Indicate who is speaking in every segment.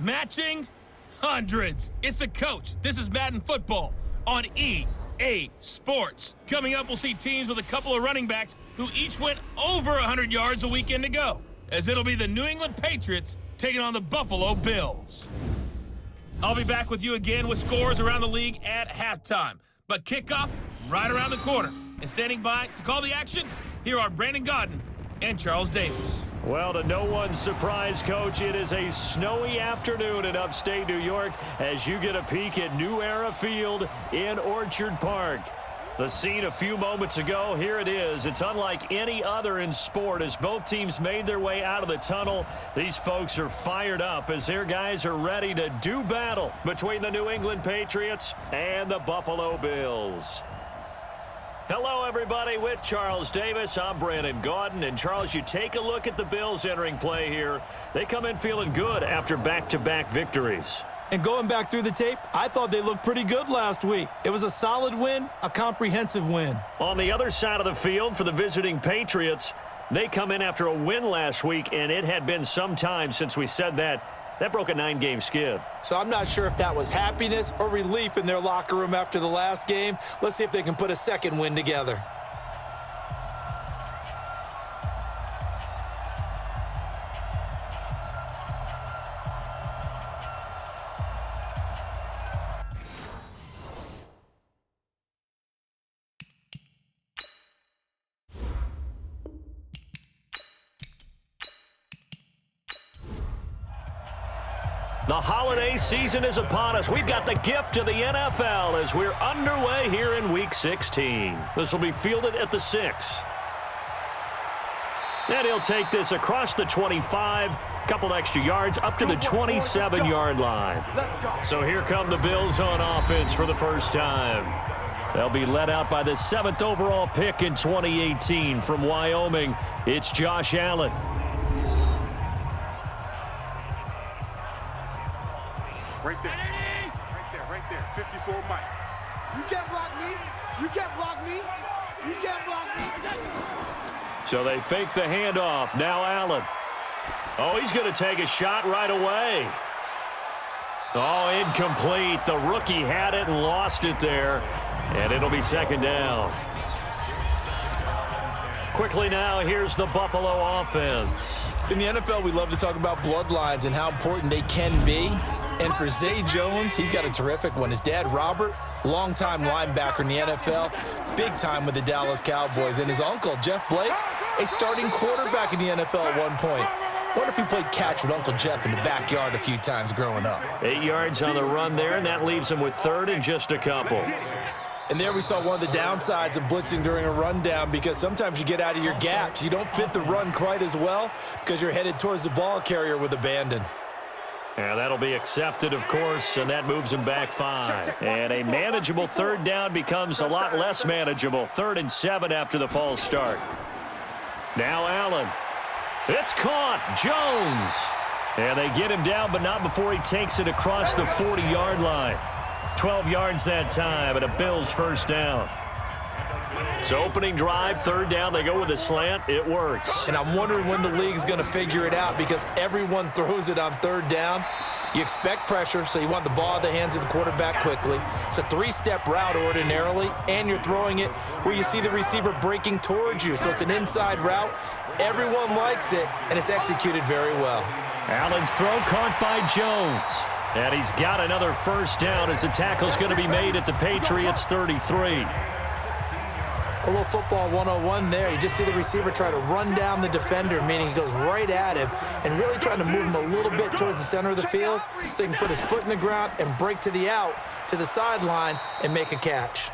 Speaker 1: Matching hundreds. It's the coach. This is Madden Football on EA Sports. Coming up, we'll see teams with a couple of running backs who each went over 100 yards a weekend ago, as it'll be the New England Patriots taking on the Buffalo Bills. I'll be back with you again with scores around the league at halftime. But kickoff right around the corner. And standing by to call the action, here are Brandon Godden and Charles Davis.
Speaker 2: Well, to no one's surprise, Coach, it is a snowy afternoon in upstate New York as you get a peek at New Era Field in Orchard Park. The scene a few moments ago, here it is. It's unlike any other in sport as both teams made their way out of the tunnel. These folks are fired up as their guys are ready to do battle between the New England Patriots and the Buffalo Bills. Hello, everybody. With Charles Davis, I'm Brandon Godden. And, Charles, you take a look at the Bills entering play here. They come in feeling good after back-to-back victories.
Speaker 3: And going back through the tape, I thought they looked pretty good last week. It was a solid win, a comprehensive win.
Speaker 2: On the other side of the field for the visiting Patriots, they come in after a win last week, and it had been some time since we said that. That broke a 9-game skid.
Speaker 3: So I'm not sure if that was happiness or relief in their locker room after the last game. Let's see if they can put a second win together.
Speaker 2: The holiday season is upon us. We've got the gift of the NFL as we're underway here in Week 16. This will be fielded at the 6. And he'll take this across the 25, couple extra yards up to the 27-yard line. So here come the Bills on offense for the first time. They'll be led out by the 7th overall pick in 2018 from Wyoming. It's Josh Allen.
Speaker 4: Right there. 54 Mike. You can't block me. You can't block me. You can't block me.
Speaker 2: So they fake the handoff. Now Allen. Oh, he's going to take a shot right away. Oh, incomplete. The rookie had it and lost it there. And it'll be second down. Quickly now, here's the Buffalo offense.
Speaker 3: In the NFL, we love to talk about bloodlines and how important they can be. And for Zay Jones, he's got a terrific one. His dad, Robert, longtime linebacker in the NFL, big time with the Dallas Cowboys. And his uncle, Jeff Blake, a starting quarterback in the NFL at one point. What if he played catch with Uncle Jeff in the backyard a few times growing up?
Speaker 2: 8 yards on the run there, and that leaves him with third and just a couple.
Speaker 3: And there we saw one of the downsides of blitzing during a rundown because sometimes you get out of your gaps. You don't fit the run quite as well because you're headed towards the ball carrier with abandon.
Speaker 2: And that'll be accepted, of course, and that moves him back 5. And a manageable third down becomes a lot less manageable. 3rd and 7 after the false start. Now Allen. It's caught. Jones. And they get him down, but not before he takes it across the 40-yard line. 12 yards that time, and a Bills first down. So opening drive, 3rd down, they go with a slant. It works.
Speaker 3: And I'm wondering when the league's going to figure it out because everyone throws it on 3rd down. You expect pressure, so you want the ball in the hands of the quarterback quickly. It's a 3-step route ordinarily, and you're throwing it where you see the receiver breaking towards you. So it's an inside route. Everyone likes it, and it's executed very well.
Speaker 2: Allen's throw caught by Jones. And he's got another first down as the tackle's going to be made at the Patriots' 33.
Speaker 3: A little football 101 there. You just see the receiver try to run down the defender, meaning he goes right at him and really trying to move him a little bit towards the center of the field so he can put his foot in the ground and break to the out, to the sideline, and make a catch.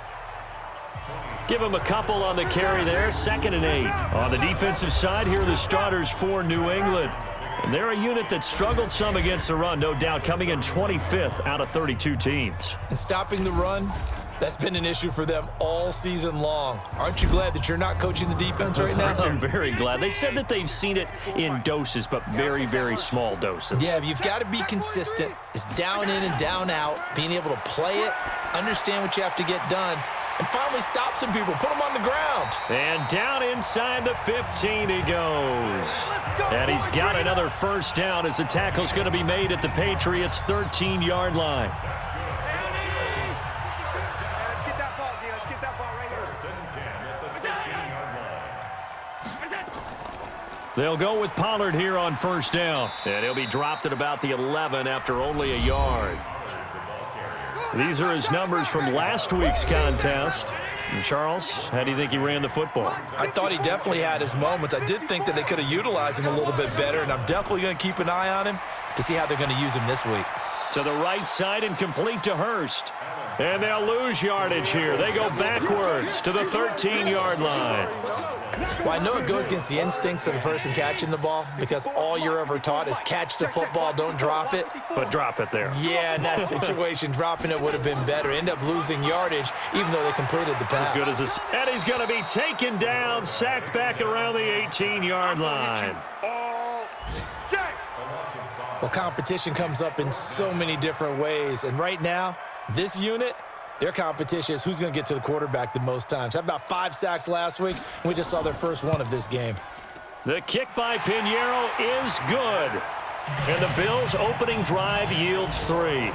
Speaker 2: Give him a couple on the carry there. 2nd and 8. On the defensive side, here are the starters for New England. And they're a unit that struggled some against the run, no doubt, coming in 25th out of 32 teams.
Speaker 3: And stopping the run, that's been an issue for them all season long. Aren't you glad that you're not coaching the defense right now?
Speaker 2: I'm very glad. They said that they've seen it in doses, but very, very small doses.
Speaker 3: Yeah, you've got to be consistent. It's down in and down out, being able to play it, understand what you have to get done, and finally stop some people, put them on the ground.
Speaker 2: And down inside the 15 he goes. And he's got another first down as the tackle's going to be made at the Patriots' 13-yard line.
Speaker 4: Let's get that ball, D. Let's get that ball right here.
Speaker 2: They'll go with Pollard here on first down. And he'll be dropped at about the 11 after only a yard. These are his numbers from last week's contest. And Charles, how do you think he ran the football?
Speaker 3: I thought he definitely had his moments. I did think that they could have utilized him a little bit better, and I'm definitely going to keep an eye on him to see how they're going to use him this week.
Speaker 2: To the right side and complete to Hurst. And they'll lose yardage here. They go backwards to the 13-yard line.
Speaker 3: Well, I know it goes against the instincts of the person catching the ball because all you're ever taught is catch the football, don't drop it.
Speaker 2: But drop it there.
Speaker 3: Yeah, in that situation, dropping it would have been better. End up losing yardage even though they completed the pass.
Speaker 2: As good as this. And he's going to be taken down, sacked back around the 18-yard line.
Speaker 4: All day.
Speaker 3: Well, competition comes up in so many different ways, and right now, this unit, their competition is who's going to get to the quarterback the most times. Had about 5 sacks last week, and we just saw their first one of this game.
Speaker 2: The kick by Pinheiro is good. And the Bills' opening drive yields 3.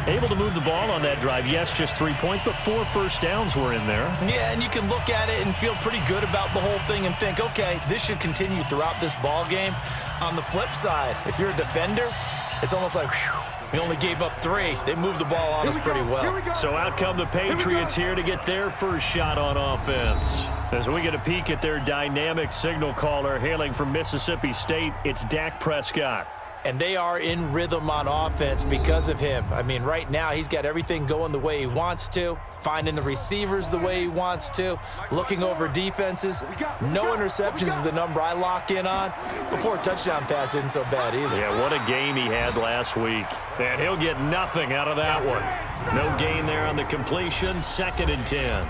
Speaker 2: Able to move the ball on that drive. Yes, just 3 points, but 4 first downs were in there.
Speaker 3: Yeah, and you can look at it and feel pretty good about the whole thing and think, okay, this should continue throughout this ball game. On the flip side, if you're a defender, it's almost like, whew, we only gave up 3. They moved the ball on us pretty well.
Speaker 2: So out come the Patriots here to get their first shot on offense. As we get a peek at their dynamic signal caller hailing from Mississippi State, it's Dak Prescott.
Speaker 3: And they are in rhythm on offense because of him. I mean, right now, he's got everything going the way he wants to, finding the receivers the way he wants to, looking over defenses. No interceptions is the number I lock in on. Before a touchdown pass isn't so bad either.
Speaker 2: Yeah, what a game he had last week. And he'll get nothing out of that one. No gain there on the completion, 2nd and 10.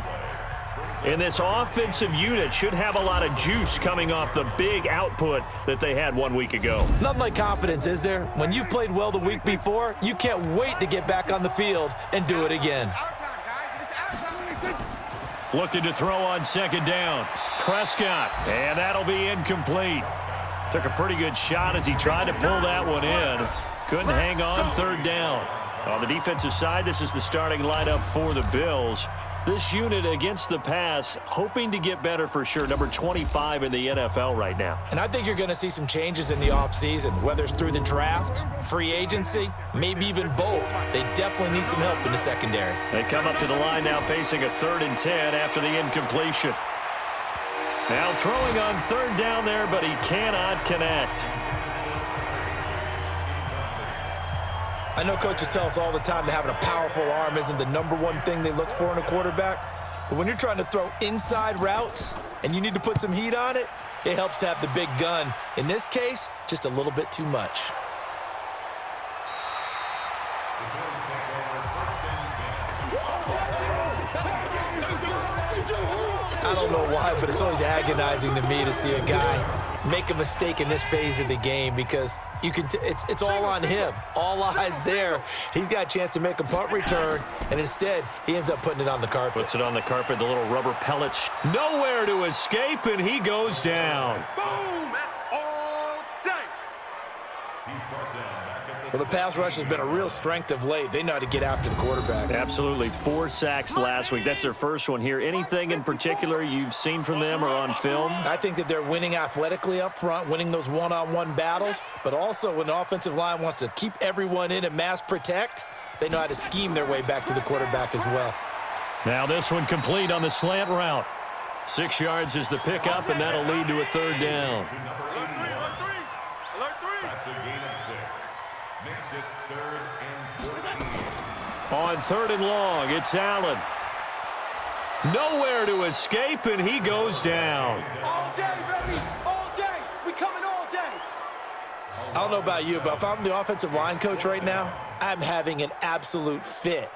Speaker 2: And this offensive unit should have a lot of juice coming off the big output that they had 1 week ago.
Speaker 3: Nothing like confidence, is there? When you've played well the week before, you can't wait to get back on the field and do it again.
Speaker 2: Looking to throw on 2nd down. Prescott, and that'll be incomplete. Took a pretty good shot as he tried to pull that one in. Couldn't hang on 3rd down. On the defensive side, this is the starting lineup for the Bills. This unit against the pass, hoping to get better for sure. Number 25 in the NFL right now.
Speaker 3: And I think you're going to see some changes in the offseason, whether it's through the draft, free agency, maybe even both. They definitely need some help in the secondary.
Speaker 2: They come up to the line now facing a 3rd and 10 after the incompletion. Now throwing on 3rd down there, but he cannot connect.
Speaker 3: I know coaches tell us all the time that having a powerful arm isn't the #1 thing they look for in a quarterback. But when you're trying to throw inside routes and you need to put some heat on it, it helps to have the big gun. In this case, just a little bit too much. I don't know why, but it's always agonizing to me to see a guy make a mistake in this phase of the game because you can it's all on him. All eyes there. He's got a chance to make a punt return, and instead, he ends up putting it on the carpet.
Speaker 2: Puts it on the carpet, the little rubber pellets. Nowhere to escape, and he goes down.
Speaker 4: Boom! All day.
Speaker 3: Well, the pass rush has been a real strength of late. They know how to get after the quarterback.
Speaker 2: Absolutely. 4 sacks last week. That's their first one here. Anything in particular you've seen from them or on film?
Speaker 3: I think that they're winning athletically up front, winning those one-on-one battles, but also when the offensive line wants to keep everyone in and mass protect, they know how to scheme their way back to the quarterback as well.
Speaker 2: Now this one complete on the slant route. 6 yards is the pickup, and that'll lead to a 3rd down.
Speaker 4: Alert 3, alert 3.
Speaker 5: That's a gain of 6. Makes it 3rd and 14.
Speaker 2: On 3rd and long, it's Allen. Nowhere to escape, and he goes down.
Speaker 4: All day, baby. All day. We coming all day.
Speaker 3: I don't know about you, but if I'm the offensive line coach right now, I'm having an absolute fit.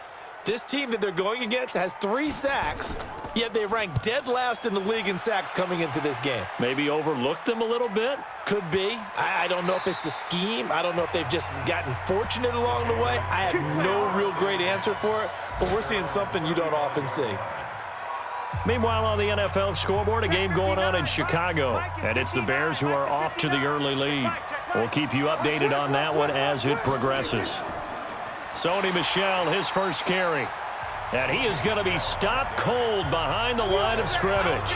Speaker 3: This team that they're going against has 3 sacks, yet they rank dead last in the league in sacks coming into this game.
Speaker 2: Maybe overlooked them a little bit?
Speaker 3: Could be. I don't know if it's the scheme. I don't know if they've just gotten fortunate along the way. I have no real great answer for it, but we're seeing something you don't often see.
Speaker 2: Meanwhile, on the NFL scoreboard, a game going on in Chicago. And it's the Bears who are off to the early lead. We'll keep you updated on that one as it progresses. Sony Michel, his first carry. And he is going to be stopped cold behind the line of scrimmage.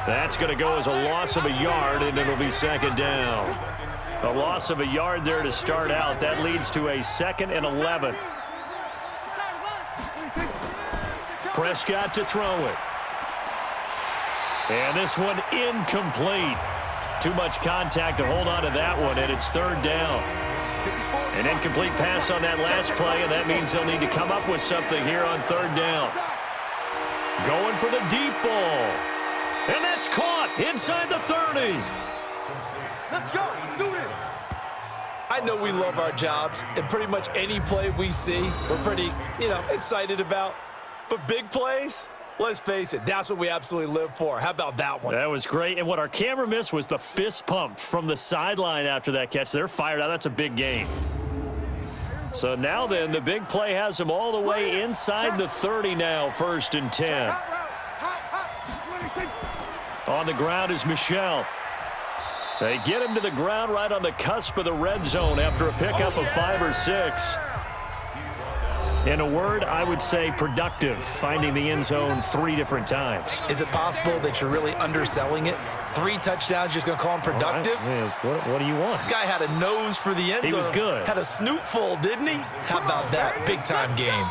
Speaker 2: That's going to go as a loss of a yard, and it'll be second down. A loss of a yard there to start out. That leads to a 2nd and 11. Prescott to throw it. And this one incomplete. Too much contact to hold on to that one, and it's third down. An incomplete pass on that last play, and that means they'll need to come up with something here on third down. Going for the deep ball. And that's caught inside the 30.
Speaker 4: Let's go. Let's do this.
Speaker 3: I know we love our jobs, and pretty much any play we see, we're pretty, excited about. But big plays, let's face it, that's what we absolutely live for. How about that one?
Speaker 2: That was great. And what our camera missed was the fist pump from the sideline after that catch. They're fired out. That's a big gain. So now then, the big play has them all the way inside the 30 now, 1st and 10. On the ground is Michel. They get him to the ground right on the cusp of the red zone after a pickup of 5 or 6. In a word, I would say productive, finding the end zone 3 different times.
Speaker 3: Is it possible that you're really underselling it? 3 touchdowns, just going to call him productive?
Speaker 2: What do you want?
Speaker 3: This guy had a nose for the end zone.
Speaker 2: He was good.
Speaker 3: Had a snoot full, didn't he? How about that? Big-time game.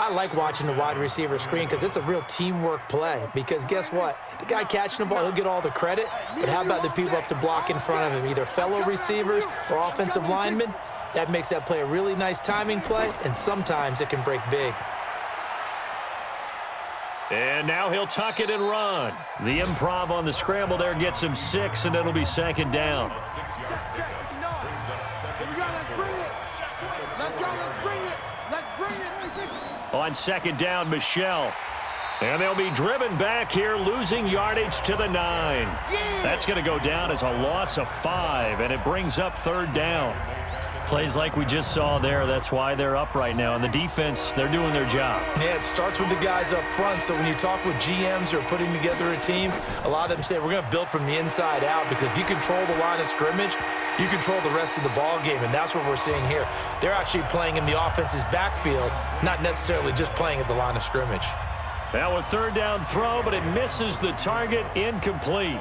Speaker 6: I like watching the wide receiver screen because it's a real teamwork play. Because guess what? The guy catching the ball, he'll get all the credit. But how about the people up to block in front of him, either fellow receivers or offensive linemen? That makes that play a really nice timing play, and sometimes it can break big.
Speaker 2: And now he'll tuck it and run. The improv on the scramble there gets him 6, and it'll be second down.
Speaker 4: Here we go. Let's bring it. Let's go. Let's bring it. Let's bring it.
Speaker 2: On second down, Michel. And they'll be driven back here, losing yardage to the 9. That's going to go down as a loss of 5, and it brings up third down. Plays like we just saw there, that's why they're up right now. And the defense, they're doing their job.
Speaker 3: Yeah, it starts with the guys up front. So when you talk with GMs who are putting together a team, a lot of them say we're going to build from the inside out, because if you control the line of scrimmage, you control the rest of the ball game, and that's what we're seeing here. They're actually playing in the offense's backfield, not necessarily just playing at the line of scrimmage.
Speaker 2: Now a third down throw, but it misses the target, incomplete.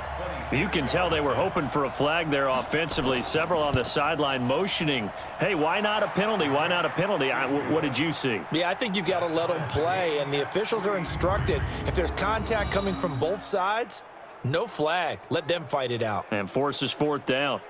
Speaker 2: You can tell they were hoping for a flag there offensively. Several on the sideline motioning, hey, why not a penalty? Why not a penalty? What did you see?
Speaker 3: Yeah, I think you've got to let them play, and the officials are instructed, if there's contact coming from both sides, no flag. Let them fight it out.
Speaker 2: And forces fourth down.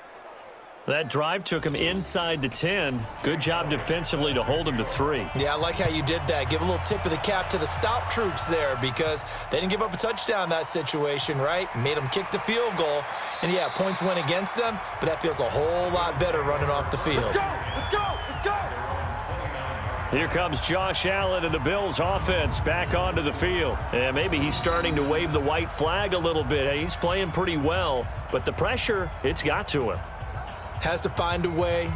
Speaker 2: That drive took him inside the 10. Good job defensively to hold him to 3.
Speaker 3: Yeah, I like how you did that. Give a little tip of the cap to the stop troops there, because they didn't give up a touchdown in that situation, right? Made them kick the field goal. And, yeah, points went against them, but that feels a whole lot better running off the field.
Speaker 4: Let's go. Let's go. Let's go.
Speaker 2: Here comes Josh Allen and the Bills offense back onto the field. And maybe he's starting to wave the white flag a little bit. He's playing pretty well, but the pressure, it's got to him.
Speaker 3: Has to find a way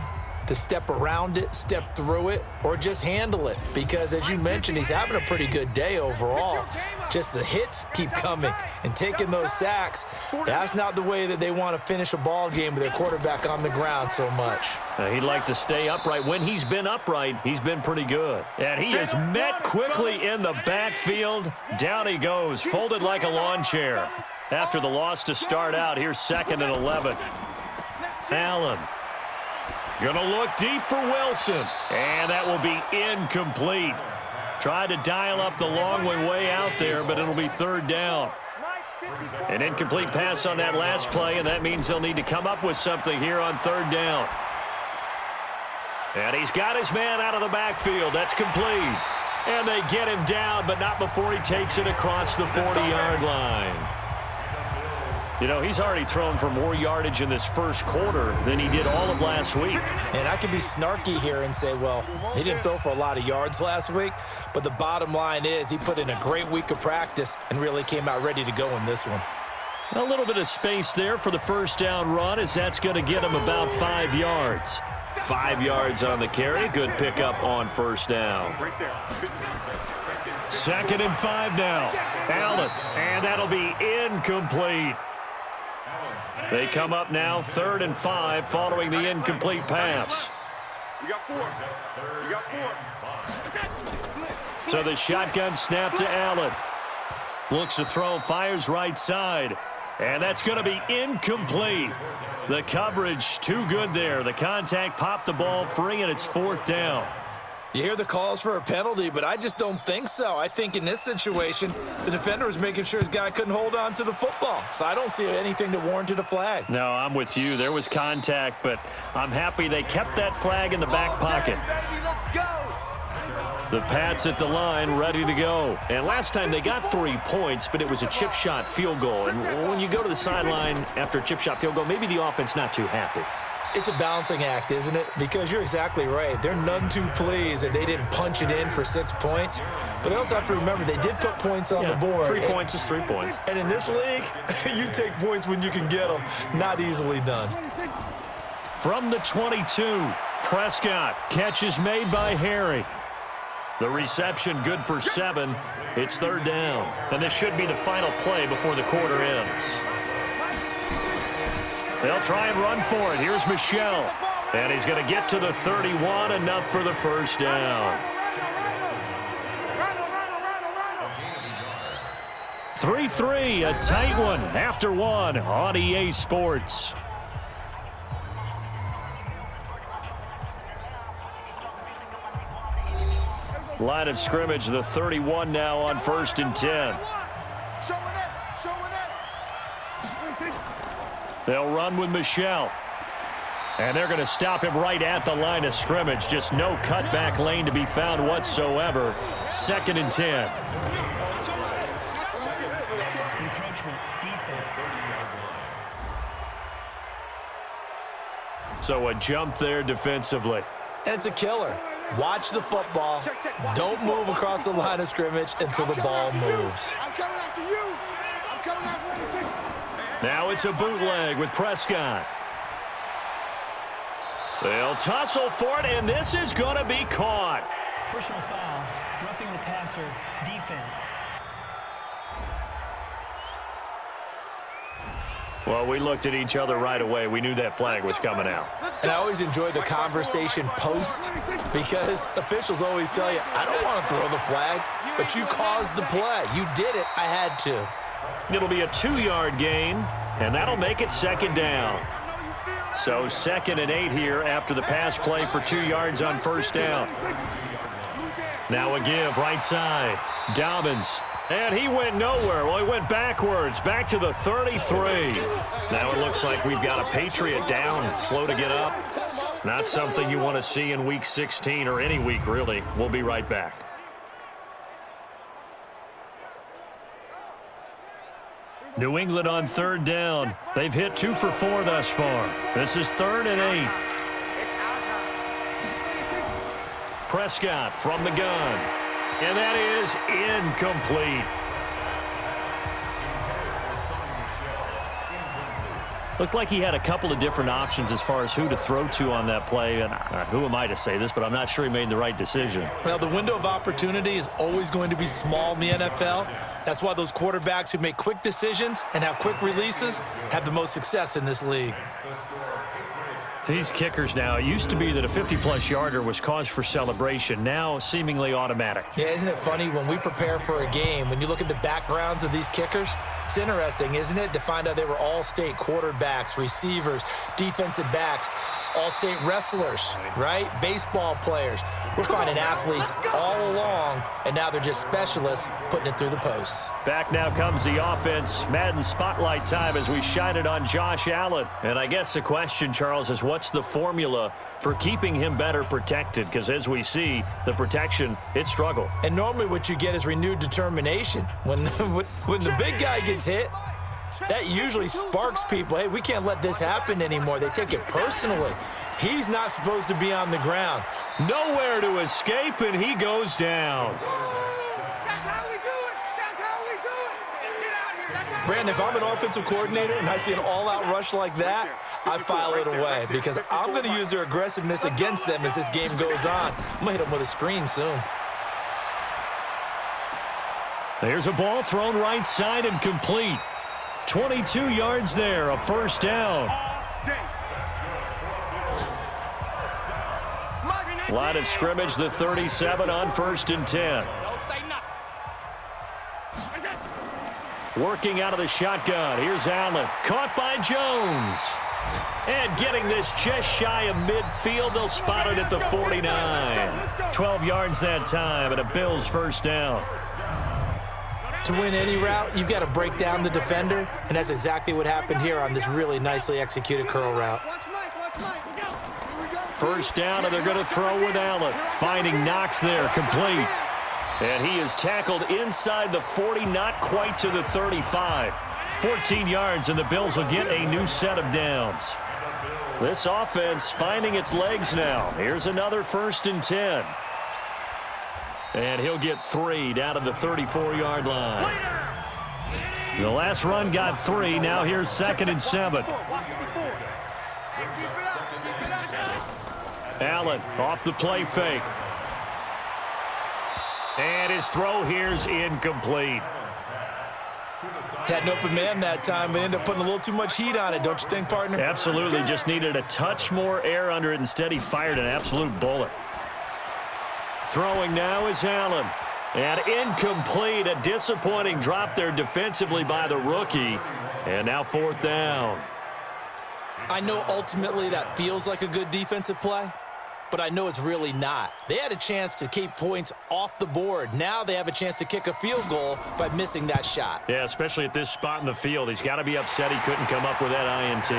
Speaker 3: to step around it, step through it, or just handle it. Because, as you mentioned, he's having a pretty good day overall. Just the hits keep coming and taking those sacks. That's not the way that they want to finish a ball game with their quarterback on the ground so much.
Speaker 2: He'd like to stay upright. When he's been upright, he's been pretty good. And he is met quickly in the backfield. Down he goes, folded like a lawn chair. After the loss to start out, here's 2nd and 11. Allen gonna look deep for Wilson, and that will be incomplete. Tried to dial up the long way out there, but it'll be third down. An incomplete pass on that last play, and that means they'll need to come up with something here on third down. And he's got his man out of the backfield. That's complete. And they get him down, but not before he takes it across the 40-yard line. You know, he's already thrown for more yardage in this first quarter than he did all of last week.
Speaker 3: And I can be snarky here and say, well, he didn't throw for a lot of yards last week, but the bottom line is he put in a great week of practice and really came out ready to go in this one.
Speaker 2: A little bit of space there for the first down run, as that's going to get him about 5 yards. 5 yards on the carry. Good pickup on first down. 2nd and 5 now. Allen, and that'll be incomplete. They come up now 3rd and 5 following the incomplete pass.
Speaker 4: You got 4. You got 4.
Speaker 2: So the shotgun snap to Allen. Looks to throw, fires right side. And that's going to be incomplete. The coverage too good there. The contact popped the ball free, and it's 4th down.
Speaker 3: You hear the calls for a penalty, but I just don't think so. I think in this situation, the defender was making sure his guy couldn't hold on to the football. So I don't see anything that warranted a flag.
Speaker 2: No, I'm with you. There was contact, but I'm happy they kept that flag in the back pocket. The Pats at the line, ready to go. And last time they got 3 points, but it was a chip shot field goal. And when you go to the sideline after a chip shot field goal, maybe the offense not too happy.
Speaker 3: It's a balancing act, isn't it? Because you're exactly right. They're none too pleased that they didn't punch it in for 6 points. But they also have to remember they did put points on the board.
Speaker 2: 3 points is 3 points.
Speaker 3: And in this league, you take points when you can get them. Not easily done.
Speaker 2: From the 22, Prescott. Catch is made by Harry. The reception good for 7. It's 3rd down. And this should be the final play before the quarter ends. They'll try and run for it. Here's Michel. And he's going to get to the 31, enough for the 1st down. 3-3, a tight one after 1 on EA Sports. Line of scrimmage, the 31 now on 1st and 10. They'll run with Michel. And they're going to stop him right at the line of scrimmage. Just no cutback lane to be found whatsoever. 2nd and 10.
Speaker 7: Encroachment, defense.
Speaker 2: So a jump there defensively.
Speaker 3: And it's a killer. Watch the football. Don't move across the line of scrimmage until the ball moves.
Speaker 4: I'm coming after you. I'm coming after you.
Speaker 2: Now it's a bootleg with Prescott. They'll tussle for it, and this is going to be caught.
Speaker 7: Personal foul, roughing the passer, defense.
Speaker 2: Well, we looked at each other right away. We knew that flag was coming out.
Speaker 3: And I always enjoy the conversation post because officials always tell you, I don't want to throw the flag, but you caused the play. You did it. I had to.
Speaker 2: It'll be a 2-yard gain, and that'll make it 2nd down. So 2nd and 8 here after the pass play for 2 yards on 1st down. Now a give right side. Dobbins. And he went nowhere. Well, he went backwards, back to the 33. Now it looks like we've got a Patriot down, slow to get up. Not something you want to see in Week 16 or any week, really. We'll be right back. New England on 3rd down. They've hit 2 for 4 thus far. This is 3rd and 8. Prescott from the gun. And that is incomplete. Looked like he had a couple of different options as far as who to throw to on that play. And who am I to say this, but I'm not sure he made the right decision.
Speaker 3: Well, the window of opportunity is always going to be small in the NFL. That's why those quarterbacks who make quick decisions and have quick releases have the most success in this league.
Speaker 2: These kickers now, it used to be that a 50-plus yarder was cause for celebration. Now, seemingly automatic.
Speaker 3: Yeah, isn't it funny when we prepare for a game, when you look at the backgrounds of these kickers, it's interesting, isn't it, to find out they were all-state quarterbacks, receivers, defensive backs, all-state wrestlers, right? Baseball players. We're finding athletes all along, and now they're just specialists putting it through the posts.
Speaker 2: Back now comes the offense. Madden spotlight time as we shine it on Josh Allen. And I guess the question, Charles, is what's the formula for keeping him better protected? Because as we see, the protection, it struggled.
Speaker 3: And normally what you get is renewed determination. When the big guy gets hit, that usually sparks people. Hey, we can't let this happen anymore. They take it personally. He's not supposed to be on the ground.
Speaker 2: Nowhere to escape, and he goes down.
Speaker 4: That's how we do it. That's how we do it. Get out here. That's how
Speaker 3: Brandon, if I'm an offensive coordinator and I see an all-out rush like that, I file it away because I'm going to use their aggressiveness against them as this game goes on. I'm going to hit them with a screen soon.
Speaker 2: There's a ball thrown right side and complete. 22 yards there, a first down. Line of scrimmage, the 37 on 1st and 10. Working out of the shotgun. Here's Allen. Caught by Jones. And getting this just shy of midfield. They'll spot it at the 49. 12 yards that time and a Bills first down.
Speaker 6: To win any route, you've got to break down the defender, and that's exactly what happened here on this really nicely executed curl route.
Speaker 2: First down, and they're going to throw with Allen. Finding Knox there, complete. And he is tackled inside the 40, not quite to the 35. 14 yards, and the Bills will get a new set of downs. This offense finding its legs now. Here's another 1st and 10. And he'll get 3 down to the 34-yard line. The last run got 3. Now here's 2nd and 7. Allen off the play fake. And his throw here's incomplete.
Speaker 3: Had an open man that time, but ended up putting a little too much heat on it, don't you think, partner?
Speaker 2: Absolutely. Just needed a touch more air under it. Instead, he fired an absolute bullet. Throwing now is Allen. And incomplete. A disappointing drop there defensively by the rookie. And now 4th down.
Speaker 3: I know ultimately that feels like a good defensive play, but I know it's really not. They had a chance to keep points off the board. Now they have a chance to kick a field goal by missing that shot.
Speaker 2: Yeah, especially at this spot in the field. He's got to be upset he couldn't come up with that INT.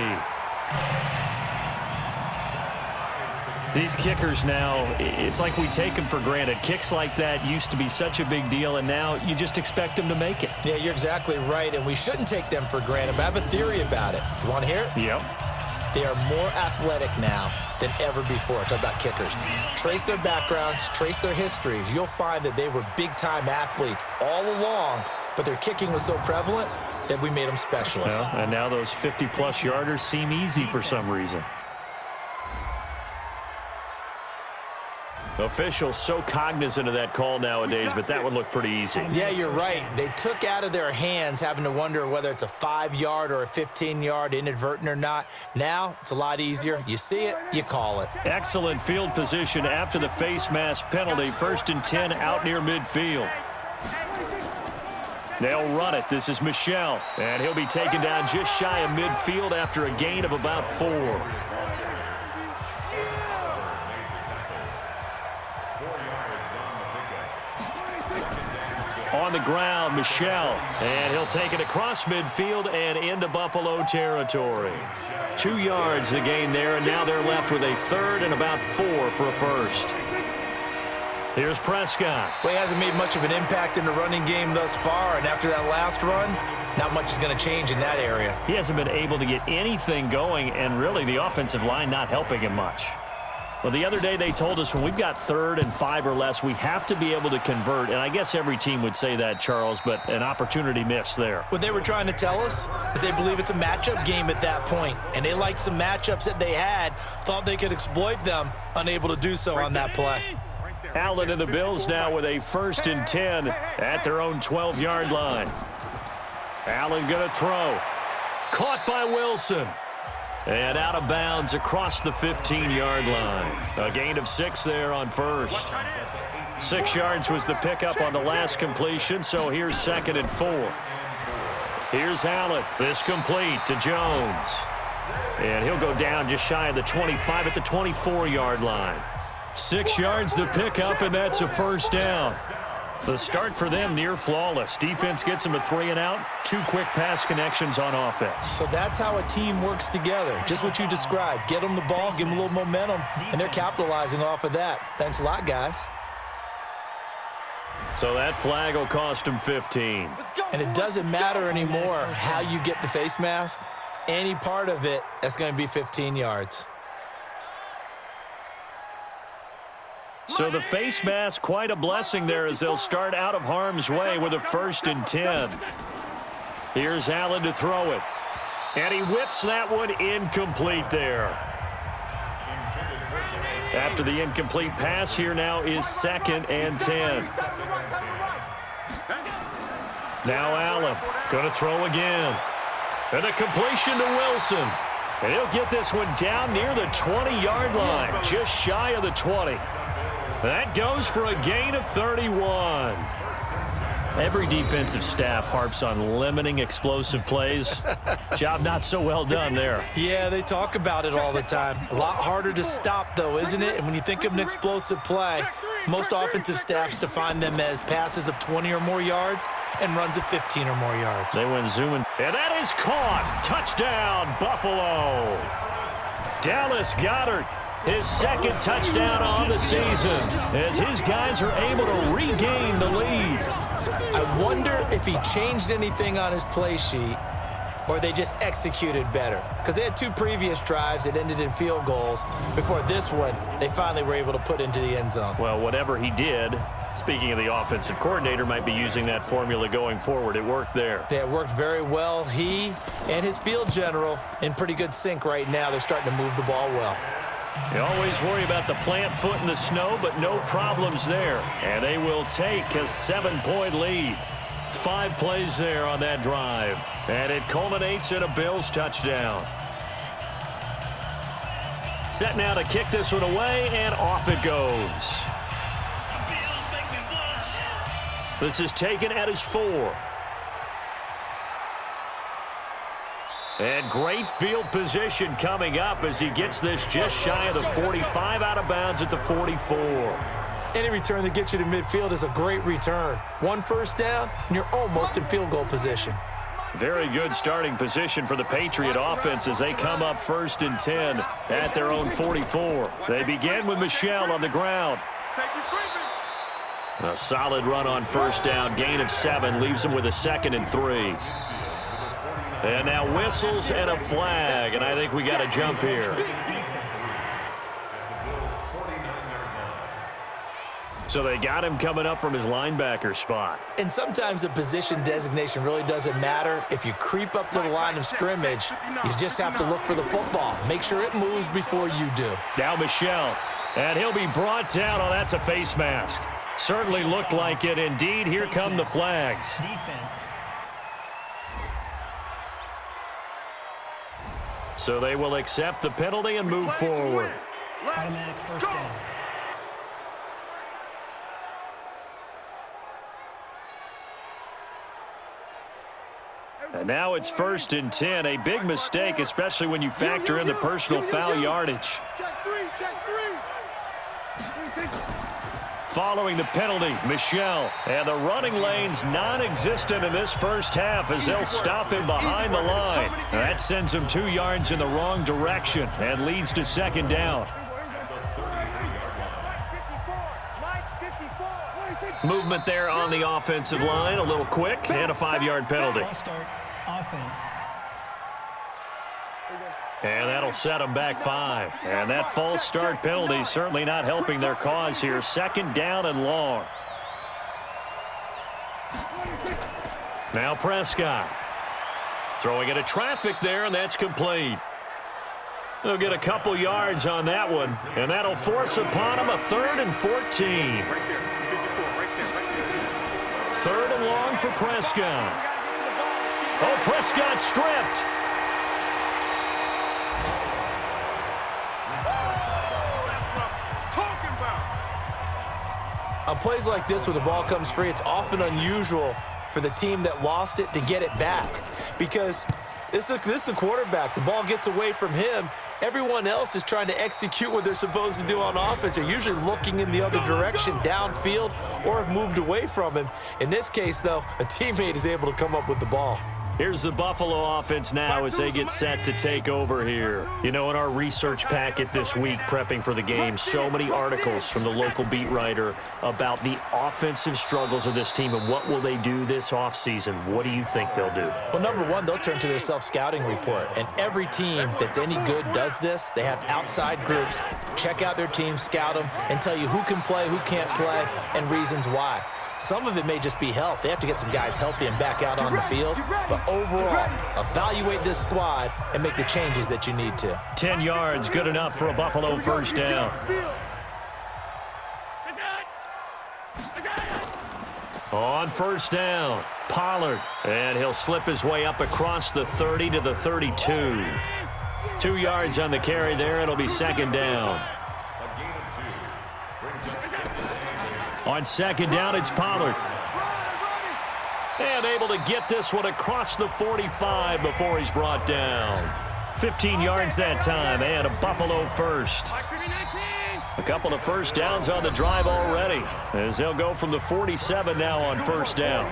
Speaker 2: These kickers now, it's like we take them for granted. Kicks like that used to be such a big deal, and now you just expect them to make it.
Speaker 3: Yeah, you're exactly right, and we shouldn't take them for granted, but I have a theory about it. You want to hear it?
Speaker 2: Yep.
Speaker 3: They are more athletic now than ever before. Talk about kickers. Trace their backgrounds, trace their histories. You'll find that they were big-time athletes all along, but their kicking was so prevalent that we made them specialists.
Speaker 2: Well, and now those 50-plus yarders seem easy for some reason. Officials so cognizant of that call nowadays, but that would look pretty easy.
Speaker 3: Yeah, you're right. They took out of their hands having to wonder whether it's a 5-yard or a 15-yard, inadvertent or not. Now, it's a lot easier. You see it, you call it.
Speaker 2: Excellent field position after the face mask penalty. 1st and 10 out near midfield. They'll run it. This is Michel, and he'll be taken down just shy of midfield after a gain of about 4. On the ground, Michel, and he'll take it across midfield and into Buffalo territory. 2 yards the gain there, and now they're left with a 3rd and about 4 for a first. Here's Prescott.
Speaker 3: Well, he hasn't made much of an impact in the running game thus far, and after that last run, not much is going to change in that area.
Speaker 2: He hasn't been able to get anything going, and really the offensive line not helping him much. Well, the other day they told us when we've got 3rd and 5 or less, we have to be able to convert. And I guess every team would say that, Charles, but an opportunity missed there.
Speaker 3: What they were trying to tell us is they believe it's a matchup game at that point. And they liked some matchups that they had, thought they could exploit them, unable to do so on that play.
Speaker 2: Allen and the Bills now with a 1st and 10 at their own 12-yard line. Allen going to throw. Caught by Wilson. And out of bounds across the 15-yard line. A gain of 6 there on 1st. 6 yards was the pickup on the last completion, so here's 2nd and 4. Here's Allen. This complete to Jones. And he'll go down just shy of the 25 at the 24-yard line. 6 yards the pickup, and that's a first down. The start for them near flawless. Defense gets them a 3 and out. 2 quick pass connections on offense.
Speaker 3: So that's how a team works together. Just what you described. Get them the ball, give them a little momentum, and they're capitalizing off of that. Thanks a lot, guys.
Speaker 2: So that flag will cost them 15.
Speaker 3: And it doesn't matter anymore how you get the face mask. Any part of it, that's going to be 15 yards.
Speaker 2: So the face mask, quite a blessing there as they'll start out of harm's way with a 1st and 10. Here's Allen to throw it. And he whips that one incomplete there. After the incomplete pass, here now is 2nd and 10. Now Allen going to throw again. And a completion to Wilson. And he'll get this one down near the 20-yard line, just shy of the 20. That goes for a gain of 31. Every defensive staff harps on limiting explosive plays. Job not so well done there.
Speaker 6: Yeah, they talk about it all the time. A lot harder to stop, though, isn't it? And when you think of an explosive play, most offensive staffs define them as passes of 20 or more yards and runs of 15 or more yards.
Speaker 2: They went zooming. And that is caught. Touchdown, Buffalo. Dallas Goedert, his second touchdown on the season, as his guys are able to regain the lead.
Speaker 6: I wonder if he changed anything on his play sheet or they just executed better. Because they had two previous drives that ended in field goals. Before this one, they finally were able to put into the end zone.
Speaker 2: Well, whatever he did, speaking of the offensive coordinator, might be using that formula going forward. It worked there.
Speaker 6: Yeah, it worked very well. He and his field general in pretty good sync right now. They're starting to move the ball well.
Speaker 2: You always worry about the plant foot in the snow, but no problems there. And they will take a 7-point lead. 5 plays there on that drive. And it culminates in a Bills touchdown. Set now to kick this one away, and off it goes. This is taken at his 4. And great field position coming up as he gets this just shy of the 45, out of bounds at the 44.
Speaker 6: Any return that gets you to midfield is a great return. 1 first down, and you're almost in field goal position.
Speaker 2: Very good starting position for the Patriot offense as they come up 1st and 10 at their own 44. They begin with Michel on the ground. A solid run on 1st down, gain of 7, leaves him with a 2nd and 3. And now whistles and a flag, and I think we got a jump here. So they got him coming up from his linebacker spot.
Speaker 6: And sometimes the position designation really doesn't matter. If you creep up to the line of scrimmage, you just have to look for the football. Make sure it moves before you do.
Speaker 2: Now Michel, and he'll be brought down. Oh, that's a face mask. Certainly looked like it. Indeed, here come the flags.
Speaker 7: Defense.
Speaker 2: So they will accept the penalty and move forward.
Speaker 7: Automatic first down.
Speaker 2: And now it's 1st and 10. A big mistake, especially when you factor in the personal foul yardage.
Speaker 4: Check 3, check 3.
Speaker 2: Following the penalty, Michel. And the running lane's non-existent in this first half as they'll stop him behind the line. That sends him 2 yards in the wrong direction and leads to 2nd down. Movement there on the offensive line, a little quick, and a 5-yard penalty.
Speaker 7: Ball start, offense.
Speaker 2: And that'll set them back 5. And that false start penalty certainly not helping their cause here. 2nd down and long. Now Prescott. Throwing into traffic there, and that's complete. They'll get a couple yards on that one, and that'll force upon him a 3rd and 14. 3rd and long for Prescott. Oh, Prescott stripped.
Speaker 6: On plays like this where the ball comes free, it's often unusual for the team that lost it to get it back because this is the quarterback. The ball gets away from him. Everyone else is trying to execute what they're supposed to do on offense. They're usually looking in the other direction, downfield, or have moved away from him. In this case, though, a teammate is able to come up with the ball.
Speaker 2: Here's the Buffalo offense now as they get set to take over here. You know, in our research packet this week, prepping for the game, so many articles from the local beat writer about the offensive struggles of this team and what will they do this offseason. What do you think they'll do?
Speaker 6: Well, number one, they'll turn to their self-scouting report. And every team that's any good does this. They have outside groups, check out their team, scout them, and tell you who can play, who can't play, and reasons why. Some of it may just be health. They have to get some guys healthy and back out on the field. But overall, evaluate this squad and make the changes that you need to.
Speaker 2: 10 yards, good enough for a Buffalo first down. On first down, Pollard. And he'll slip his way up across the 30 to the 32. 2 yards on the carry there. It'll be second down. On second down, it's Pollard. And able to get this one across the 45 before he's brought down. 15 yards that time, and a Buffalo first. A couple of first downs on the drive already, as they'll go from the 47 now on first down.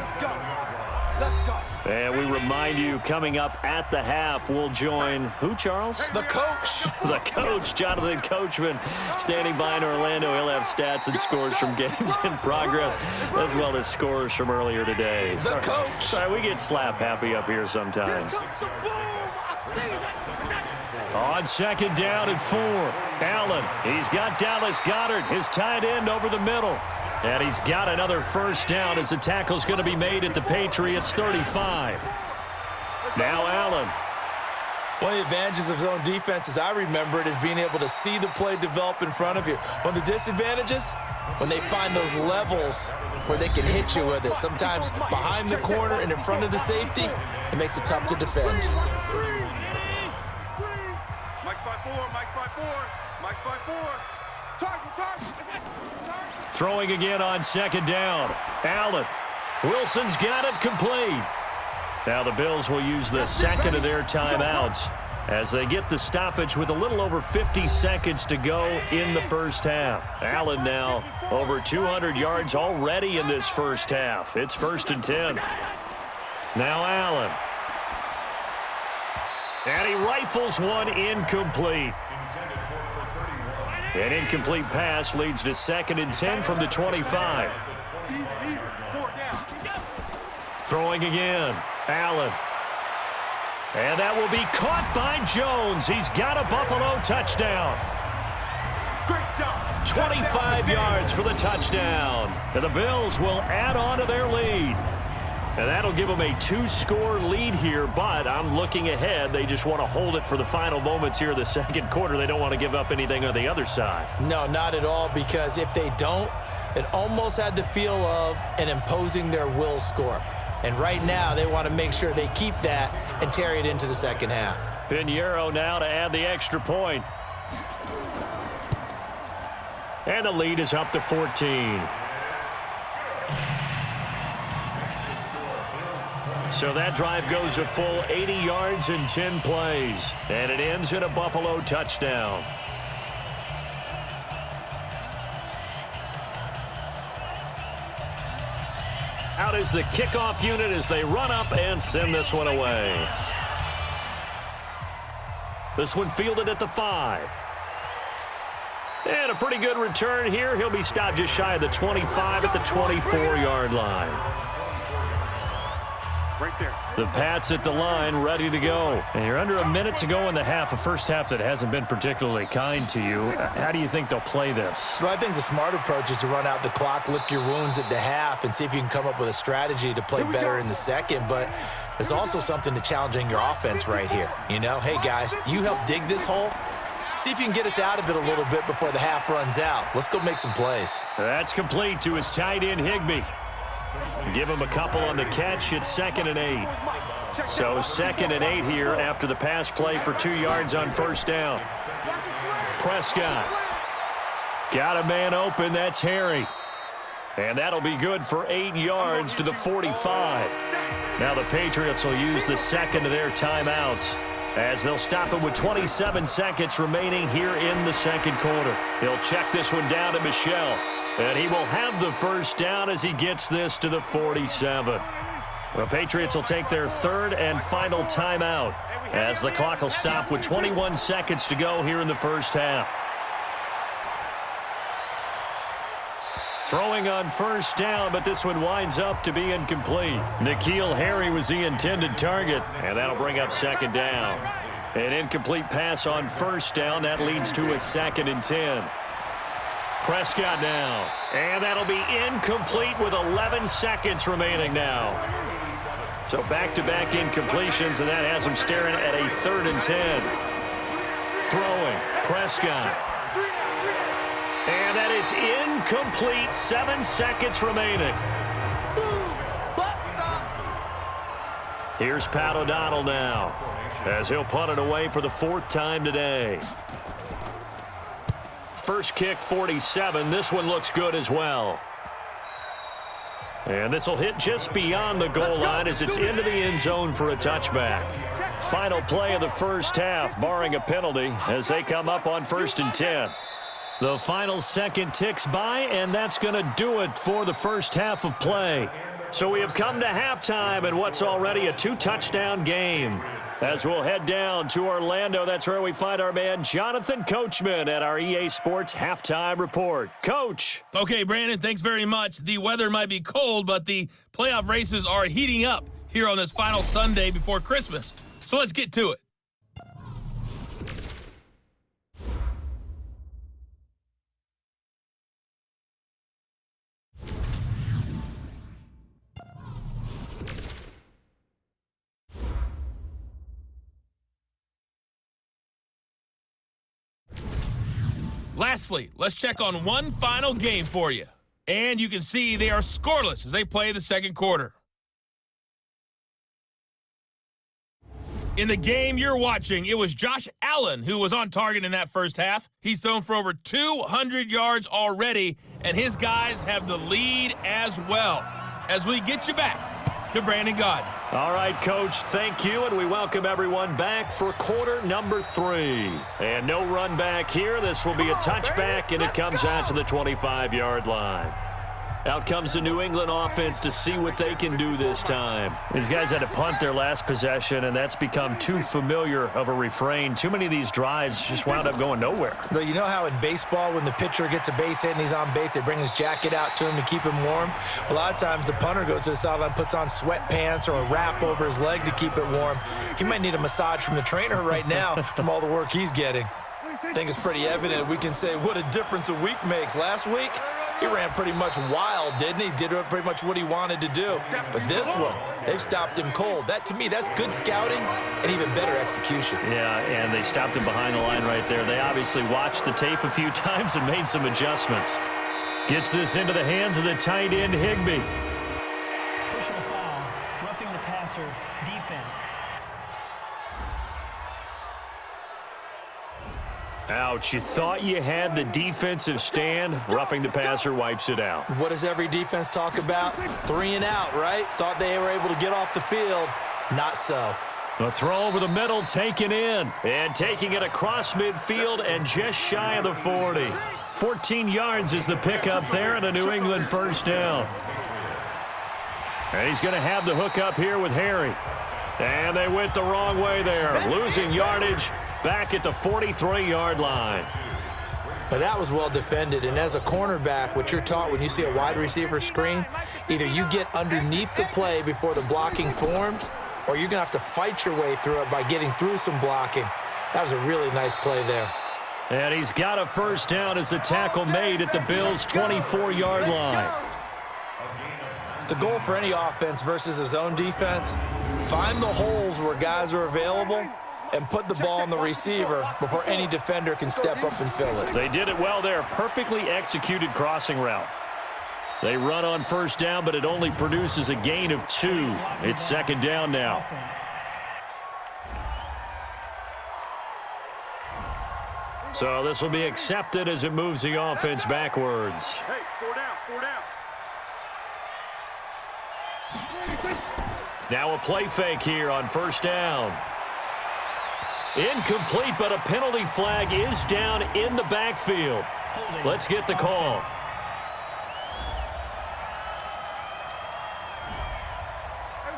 Speaker 2: And we remind you, coming up at the half, we'll join who, Charles?
Speaker 3: The coach.
Speaker 2: The coach, Jonathan Coachman, standing by in Orlando. He'll have stats and scores from games in progress, as well as scores from earlier today.
Speaker 3: The coach.
Speaker 2: Sorry, we get slap happy up here sometimes. On second down and 4, Allen. He's got Dallas Goedert, his tight end, over the middle. And he's got another first down as the tackle's going to be made at the Patriots 35. Now Allen.
Speaker 3: One of the advantages of zone defense, as I remember it, is being able to see the play develop in front of you. One of the disadvantages, when they find those levels where they can hit you with it. Sometimes behind the corner and in front of the safety, it makes it tough to defend.
Speaker 4: Mike's by 4, Mike's by 4, Mike's by 4. Target.
Speaker 2: Throwing again on second down. Allen. Wilson's got it complete. Now the Bills will use the second of their timeouts as they get the stoppage with a little over 50 seconds to go in the first half. Allen now over 200 yards already in this first half. It's 1st and 10. Now Allen. And he rifles one incomplete. An incomplete pass leads to 2nd and 10 from the 25. Throwing again, Allen. And that will be caught by Jones. He's got a Buffalo touchdown.
Speaker 4: Great job.
Speaker 2: 25 yards for the touchdown. And the Bills will add on to their lead. And that'll give them a 2-score lead here, but I'm looking ahead. They just want to hold it for the final moments here of the second quarter. They don't want to give up anything on the other side.
Speaker 3: No, not at all, because if they don't, it almost had the feel of an imposing their will score. And right now, they want to make sure they keep that and carry it into the second half.
Speaker 2: Pinheiro now to add the extra point. And the lead is up to 14. So that drive goes a full 80 yards in 10 plays. And it ends in a Buffalo touchdown. Out is the kickoff unit as they run up and send this one away. This one fielded at the 5. And a pretty good return here. He'll be stopped just shy of the 25 at the 24-yard line.
Speaker 4: Right there.
Speaker 2: The Pats at the line, ready to go. And you're under a minute to go in the half, a first half that hasn't been particularly kind to you. How do you think they'll play this?
Speaker 3: Well, I think the smart approach is to run out the clock, lick your wounds at the half, and see if you can come up with a strategy to play better in the second. But there's also something to challenging your offense right here. You know, hey, guys, you help dig this hole. See if you can get us out of it a little bit before the half runs out. Let's go make some plays.
Speaker 2: That's complete to his tight end, Higbee. Give him a couple on the catch. It's 2nd and 8. So 2nd and 8 here after the pass play for 2 yards on first down. Prescott. Got a man open. That's Harry. And that'll be good for 8 yards to the 45. Now the Patriots will use the second of their timeouts as they'll stop it with 27 seconds remaining here in the second quarter. He'll check this one down to Michel. And he will have the first down as he gets this to the 47. The Patriots will take their 3rd and final timeout as the clock will stop with 21 seconds to go here in the first half. Throwing on first down, but this one winds up to be incomplete. N'Keal Harry was the intended target, and that'll bring up 2nd down. An incomplete pass on first down. That leads to a 2nd and 10. Prescott now, and that'll be incomplete with 11 seconds remaining now. So back-to-back incompletions, and that has him staring at a 3rd and 10. Throwing, Prescott. And that is incomplete, 7 seconds remaining. Here's Pat O'Donnell now, as he'll punt it away for the 4th time today. First kick, 47. This one looks good as well. And this will hit just beyond the goal line as it's into the end zone for a touchback. Final play of the first half, barring a penalty, as they come up on 1st and 10. The final second ticks by, and that's going to do it for the first half of play. So we have come to halftime in what's already a 2-touchdown game. As we'll head down to Orlando, that's where we find our man Jonathan Coachman at our EA Sports Halftime Report. Coach.
Speaker 1: Okay, Brandon, thanks very much. The weather might be cold, but the playoff races are heating up here on this final Sunday before Christmas. So let's get to it. Lastly, let's check on one final game for you. And you can see they are scoreless as they play the second quarter. In the game you're watching, it was Josh Allen who was on target in that first half. He's thrown for over 200 yards already, and his guys have the lead as well. As we get you back to Brandon Gaudin.
Speaker 2: All right, Coach, thank you, and we welcome everyone back for quarter number 3. And no run back here. This will be a touchback, and it comes out to the 25-yard line. Out comes the New England offense to see what they can do this time. These guys had to punt their last possession, and that's become too familiar of a refrain. Too many of these drives just wound up going nowhere.
Speaker 6: But you know how in baseball, when the pitcher gets a base hit and he's on base, they bring his jacket out to him to keep him warm? A lot of times the punter goes to the sideline, puts on sweatpants or a wrap over his leg to keep it warm. He might need a massage from the trainer right now from all the work he's getting.
Speaker 3: I think it's pretty evident. We can say what a difference a week makes. Last week, he ran pretty much wild, didn't he? Did pretty much what he wanted to do. But this one, they've stopped him cold. That, to me, that's good scouting and even better execution.
Speaker 2: Yeah, and they stopped him behind the line right there. They obviously watched the tape a few times and made some adjustments. Gets this into the hands of the tight end, Higbee.
Speaker 7: Personal foul, roughing the passer, defense.
Speaker 2: Ouch, you thought you had the defensive stand. Roughing the passer wipes it out.
Speaker 3: What does every defense talk about? 3 and out, right? Thought they were able to get off the field. Not so.
Speaker 2: The throw over the middle, taken in. And taking it across midfield and just shy of the 40. 14 yards is the pickup there and a New England first down. And he's going to have the hook up here with Harry. And they went the wrong way there. Losing yardage back at the 43-yard line.
Speaker 6: But that was well defended, and as a cornerback, what you're taught when you see a wide receiver screen, either you get underneath the play before the blocking forms, or you're going to have to fight your way through it by getting through some blocking. That was a really nice play there.
Speaker 2: And he's got a first down as the tackle made at the Bills' 24-yard line.
Speaker 3: The goal for any offense versus a zone defense, find the holes where guys are available and put the ball on the receiver before any defender can step up and fill it.
Speaker 2: They did it well there. Perfectly executed crossing route. They run on first down, but it only produces a gain of 2. It's second down now. So this will be accepted as it moves the offense backwards.
Speaker 4: Hey, 4 down, 4 down.
Speaker 2: Now a play fake here on first down. Incomplete, but a penalty flag is down in the backfield. Let's get the call.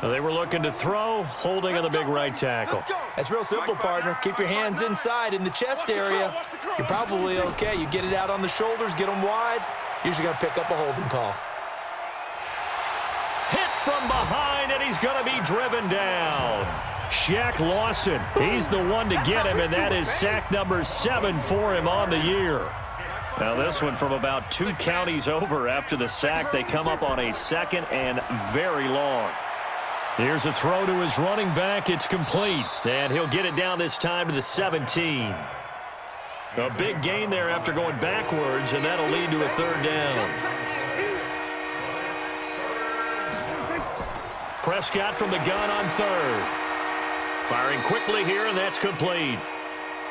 Speaker 2: They were looking to throw, holding on the big right tackle.
Speaker 3: That's real simple, partner. Keep your hands inside in the chest area. You're probably okay. You get it out on the shoulders, get them wide. Usually going to pick up a holding call.
Speaker 2: Hit from behind, and he's going to be driven down. Shaq Lawson, he's the one to get him, and that is sack number 7 for him on the year. Now this one from about 2 counties over after the sack. They come up on a second and very long. Here's a throw to his running back. It's complete, and he'll get it down this time to the 17. A big gain there after going backwards, and that'll lead to a third down. Prescott from the gun on third. Firing quickly here, and that's complete.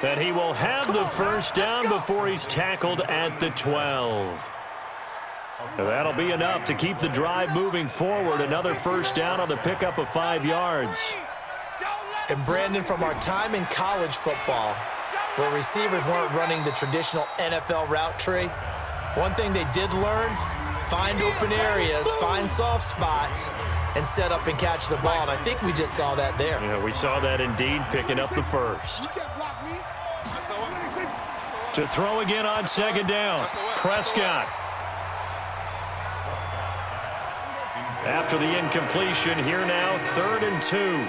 Speaker 2: And he will have the first down before he's tackled at the 12. And that'll be enough to keep the drive moving forward. Another first down on the pickup of 5 yards.
Speaker 6: And Brandon, from our time in college football, where receivers weren't running the traditional NFL route tree, one thing they did learn, find open areas, find soft spots, and set up and catch the ball. And I think we just saw that there.
Speaker 2: Yeah, we saw that indeed, picking up the first. To throw again on second down, Prescott. After the incompletion, here now, 3rd and 2.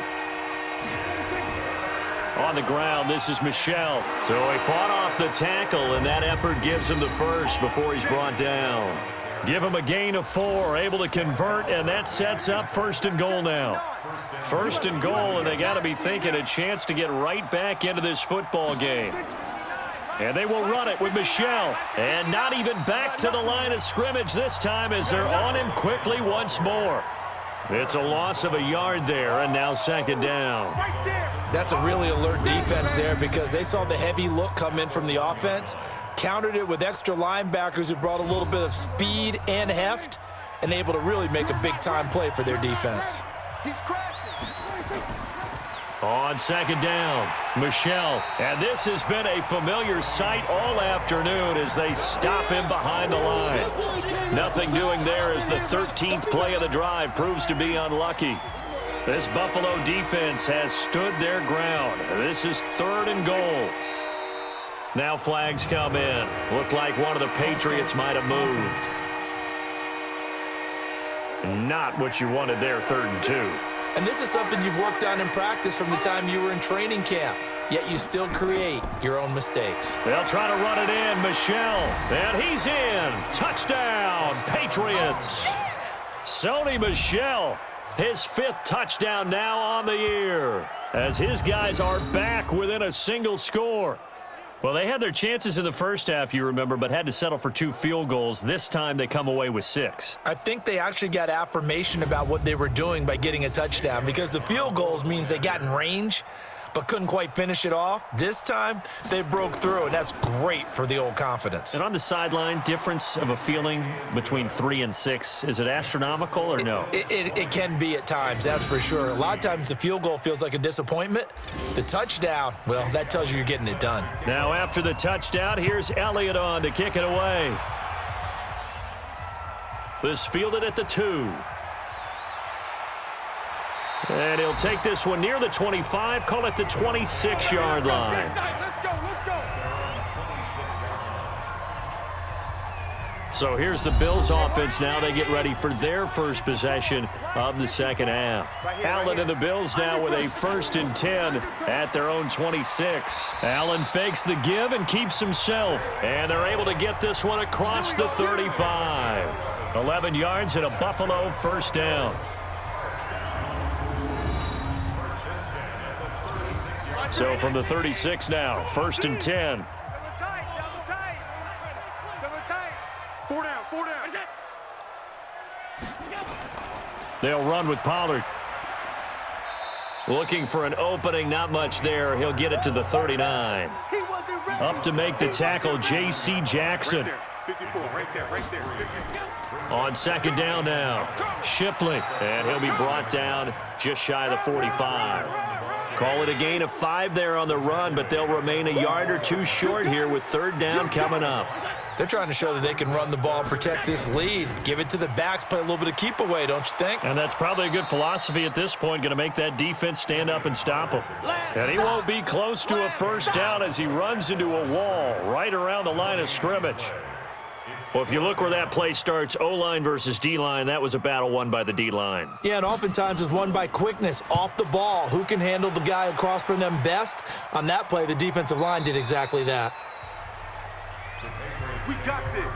Speaker 2: On the ground, this is Michel. So he fought off the tackle, and that effort gives him the first before he's brought down. Give him a gain of 4, able to convert, and that sets up 1st and goal now. 1st and goal, and they got to be thinking a chance to get right back into this football game. And they will run it with Michel. And not even back to the line of scrimmage this time as they're on him quickly once more. It's a loss of a yard there, and now 2nd down.
Speaker 6: That's a really alert defense there because they saw the heavy look come in from the offense, countered it with extra linebackers who brought a little bit of speed and heft, and able to really make a big-time play for their defense.
Speaker 4: He's crashing.
Speaker 2: On 2nd down, Michel. And this has been a familiar sight all afternoon as they stop him behind the line. Nothing doing there as the 13th play of the drive proves to be unlucky. This Buffalo defense has stood their ground. This is 3rd and goal. Now flags come in. Looked like one of the Patriots might have moved. Not what you wanted there, 3rd and 2.
Speaker 6: And this is something you've worked on in practice from the time you were in training camp, yet you still create your own mistakes.
Speaker 2: They'll try to run it in, Michel, and he's in. Touchdown, Patriots. Sony Michel, his 5th touchdown now on the year, as his guys are back within a single score. Well, they had their chances in the first half, you remember, but had to settle for 2 field goals. This time they come away with 6.
Speaker 6: I think they actually got affirmation about what they were doing by getting a touchdown because the field goals means they got in range but couldn't quite finish it off. This time, they broke through, and that's great for the old confidence.
Speaker 2: And on the sideline, difference of a feeling between 3 and 6, is it astronomical or no?
Speaker 6: It can be at times, that's for sure. A lot of times the field goal feels like a disappointment. The touchdown, well, that tells you you're getting it done.
Speaker 2: Now after the touchdown, here's Elliott on to kick it away. This fielded at the 2. And he'll take this one near the 25, call it the 26-yard line.
Speaker 4: Let's go.
Speaker 2: So here's the Bills offense now. They get ready for their first possession of the second half. Allen and the Bills now with a 1st and 10 at their own 26. Allen fakes the give and keeps himself. And they're able to get this one across the 35. 11 yards and a Buffalo first down. So from the 36 now, 1st and 10.
Speaker 4: Double tight. 4 down.
Speaker 2: They'll run with Pollard. Looking for an opening, not much there. He'll get it to the 39. Up to make the tackle, J.C. Jackson.
Speaker 4: 54, right there. 54.
Speaker 2: On 2nd down now, Shipley. And he'll be brought down just shy of the 45. Call it a gain of 5 there on the run, but they'll remain a yard or 2 short here with 3rd down coming up.
Speaker 6: They're trying to show that they can run the ball and protect this lead. Give it to the backs, play a little bit of keep away, don't you think?
Speaker 2: And that's probably a good philosophy at this point, going to make that defense stand up and stop him. And he won't be close to a first down as he runs into a wall right around the line of scrimmage. Well, if you look where that play starts, O-line versus D-line, that was a battle won by the D-line.
Speaker 6: Yeah, and oftentimes it's won by quickness off the ball. Who can handle the guy across from them best? On that play, the defensive line did exactly that.
Speaker 4: We got this.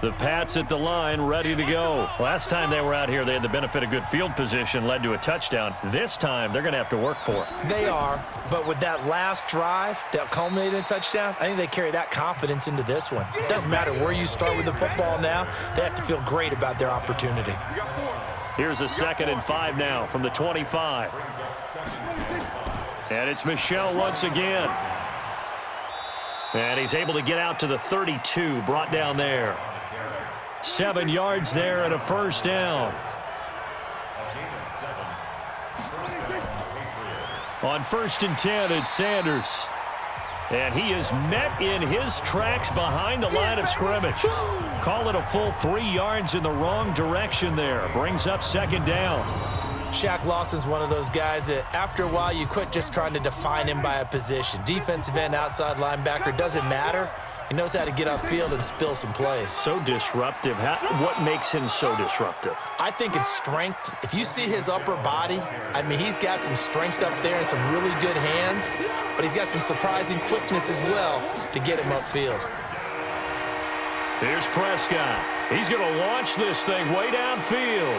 Speaker 2: The Pats at the line, ready to go. Last time they were out here, they had the benefit of good field position, led to a touchdown. This time, they're going to have to work for it.
Speaker 6: They are, but with that last drive that culminated in a touchdown, I think they carry that confidence into this one. It doesn't matter where you start with the football now. They have to feel great about their opportunity.
Speaker 2: Here's a 2nd and 5 now from the 25. And it's Michel once again. And he's able to get out to the 32, brought down there. 7 yards there and a first down. On 1st and 10, it's Sanders. And he is met in his tracks behind the line of scrimmage. Call it a full 3 yards in the wrong direction there. Brings up 2nd down.
Speaker 6: Shaq Lawson's one of those guys that after a while you quit just trying to define him by a position. Defensive end, outside linebacker, doesn't matter. He knows how to get upfield and spill some plays.
Speaker 2: So disruptive. What makes him so disruptive?
Speaker 6: I think it's strength. If you see his upper body, I mean, he's got some strength up there and some really good hands, but he's got some surprising quickness as well to get him upfield.
Speaker 2: Here's Prescott. He's going to launch this thing way downfield.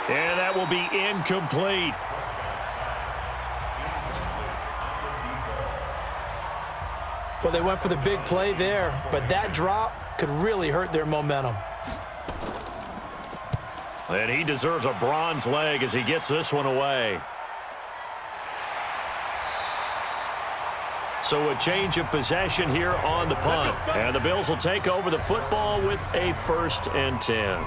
Speaker 2: And that will be incomplete.
Speaker 6: Well, they went for the big play there, but that drop could really hurt their momentum.
Speaker 2: And he deserves a bronze leg as he gets this one away. So a change of possession here on the punt. And the Bills will take over the football with a 1st and 10.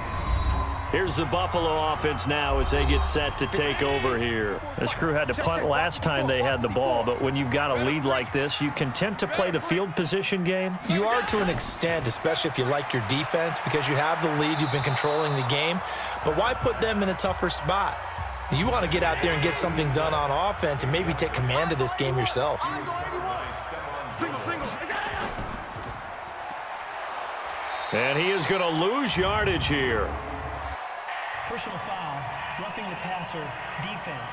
Speaker 2: Here's the Buffalo offense now as they get set to take over here. This crew had to punt last time they had the ball, but when you've got a lead like this, you content to play the field position game?
Speaker 6: You are to an extent, especially if you like your defense, because you have the lead, you've been controlling the game. But why put them in a tougher spot? You want to get out there and get something done on offense and maybe take command of this game yourself.
Speaker 2: And he is going to lose yardage here.
Speaker 7: Personal foul, roughing the passer, defense.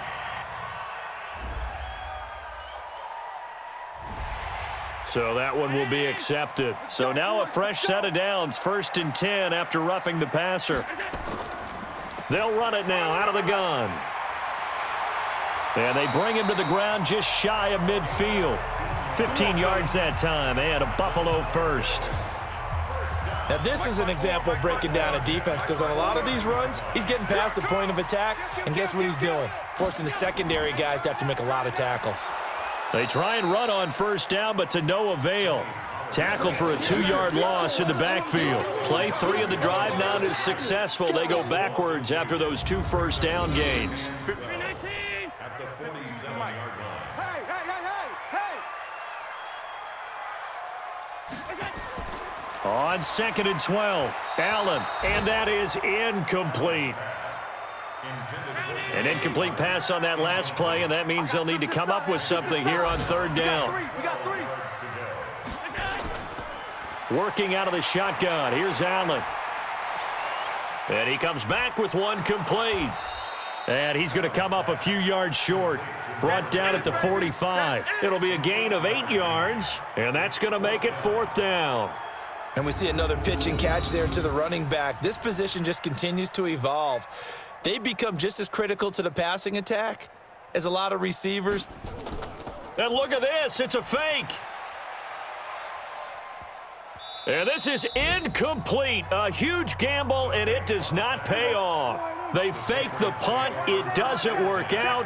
Speaker 2: So that one will be accepted. So now a fresh set of downs, 1st and 10 after roughing the passer. They'll run it now out of the gun. And they bring him to the ground just shy of midfield. 15 yards that time and a Buffalo first.
Speaker 6: Now, this is an example of breaking down a defense because on a lot of these runs, he's getting past the point of attack, and guess what he's doing? Forcing the secondary guys to have to make a lot of tackles.
Speaker 2: They try and run on 1st down, but to no avail. Tackled for a 2-yard loss in the backfield. Play 3 of the drive not as successful. They go backwards after those 2 first down gains.
Speaker 5: At the 47-yard line.
Speaker 2: On 2nd and 12, Allen, and that is incomplete. An incomplete pass on that last play, and that means they'll need to come up with something here on 3rd down. Working out of the shotgun, here's Allen. And he comes back with one complete. And he's going to come up a few yards short. Brought down at the 45. It'll be a gain of 8 yards, and that's going to make it 4th down.
Speaker 6: And we see another pitch and catch there to the running back. This position just continues to evolve. They become just as critical to the passing attack as a lot of receivers.
Speaker 2: And look at this. It's a fake. And this is incomplete. A huge gamble, and it does not pay off. They fake the punt. It doesn't work out.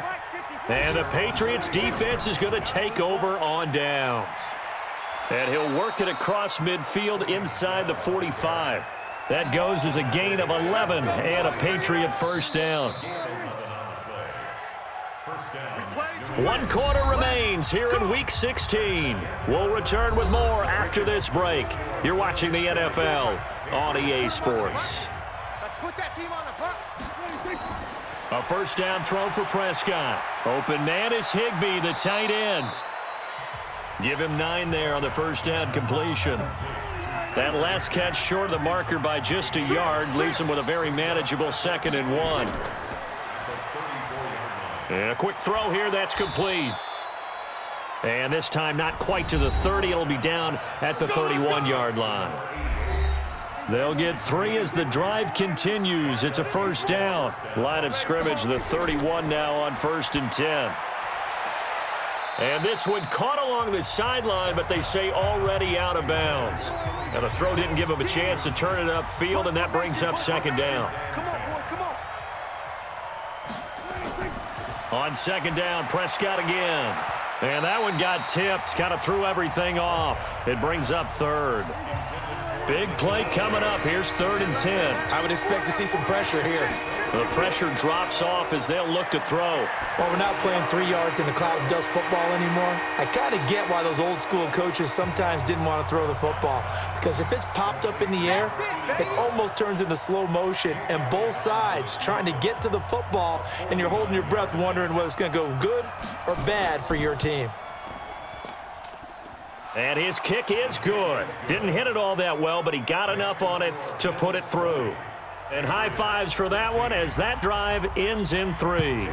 Speaker 2: And the Patriots defense is going to take over on downs. And he'll work it across midfield inside the 45. That goes as a gain of 11 and a Patriot first down. 1 quarter remains here in Week 16. We'll return with more after this break. You're watching the NFL on EA Sports.
Speaker 4: Let's put that team on the punt.
Speaker 2: A first down throw for Prescott. Open man is Higbee, the tight end. Give him 9 there on the first down completion. That last catch short of the marker by just a yard leaves him with a very manageable 2nd and 1. And a quick throw here, that's complete. And this time not quite to the 30. It'll be down at the 31-yard line. They'll get 3 as the drive continues. It's a first down. Line of scrimmage, the 31 now on 1st and 10. And this one caught along the sideline, but they say already out of bounds. Now the throw didn't give him a chance to turn it upfield, and that brings up 2nd down.
Speaker 4: Come on, boys, come on.
Speaker 2: On 2nd down, Prescott again. And that one got tipped, kind of threw everything off. It brings up 3rd. Big play coming up. Here's 3rd and 10.
Speaker 3: I would expect to see some pressure here.
Speaker 2: The pressure drops off as they'll look to throw.
Speaker 6: Well, we're not playing 3 yards in a cloud of dust football anymore. I kind of get why those old school coaches sometimes didn't want to throw the football. Because if it's popped up in the air, it almost turns into slow motion. And both sides trying to get to the football, and you're holding your breath wondering whether it's going to go good or bad for your team.
Speaker 2: And his kick is good. Didn't hit it all that well, but he got enough on it to put it through. And high fives for that one as that drive ends in 3.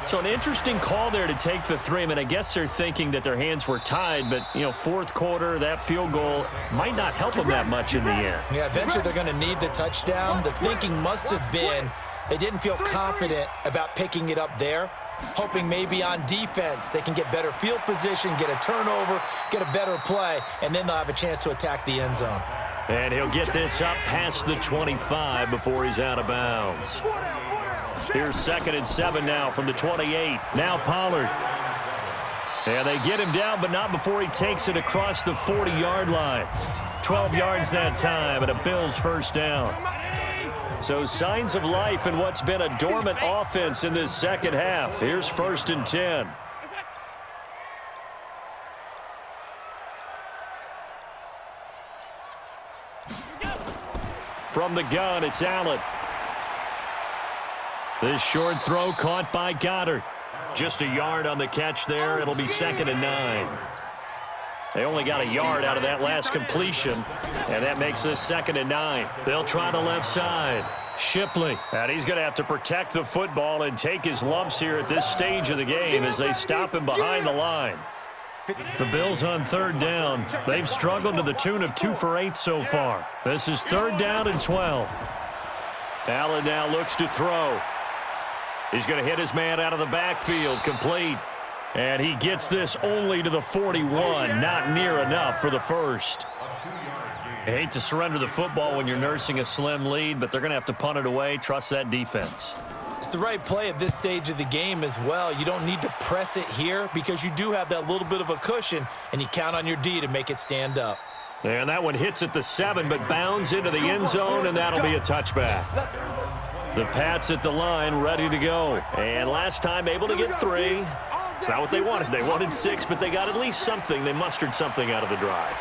Speaker 2: So an interesting call there to take the 3. I mean, I guess they're thinking that their hands were tied, but, you know, 4th quarter, that field goal might not help them that much in the end.
Speaker 3: Yeah, eventually they're going to need the touchdown. The thinking must have been they didn't feel confident about picking it up there, hoping maybe on defense they can get better field position, get a turnover, get a better play, and then they'll have a chance to attack the end zone.
Speaker 2: And he'll get this up past the 25 before he's out of bounds. Here's 2nd and 7 now from the 28. Now Pollard. And they get him down, but not before he takes it across the 40-yard line. 12 yards that time, and a Bills first down. So signs of life in what's been a dormant offense in this second half. Here's 1st and 10. From the gun, it's Allen. This short throw caught by Goddard. Just a yard on the catch there. It'll be 2nd and 9. They only got a yard out of that last completion, and that makes this 2nd and 9. They'll try the left side. Shipley, and he's going to have to protect the football and take his lumps here at this stage of the game as they stop him behind the line. The Bills on 3rd down. They've struggled to the tune of 2 for 8 so far. This is 3rd down and 12. Allen now looks to throw. He's going to hit his man out of the backfield, complete. And he gets this only to the 41, not near enough for the first. I hate to surrender the football when you're nursing a slim lead, but they're going to have to punt it away. Trust that defense.
Speaker 3: It's the right play at this stage of the game as well. You don't need to press it here because you do have that little bit of a cushion, and you count on your D to make it stand up.
Speaker 2: And that one hits at the 7, but bounds into the end zone, and that'll be a touchback. The Pats at the line, ready to go. And last time able to get 3. It's not what they wanted. They wanted 6, but they got at least something. They mustered something out of the drive.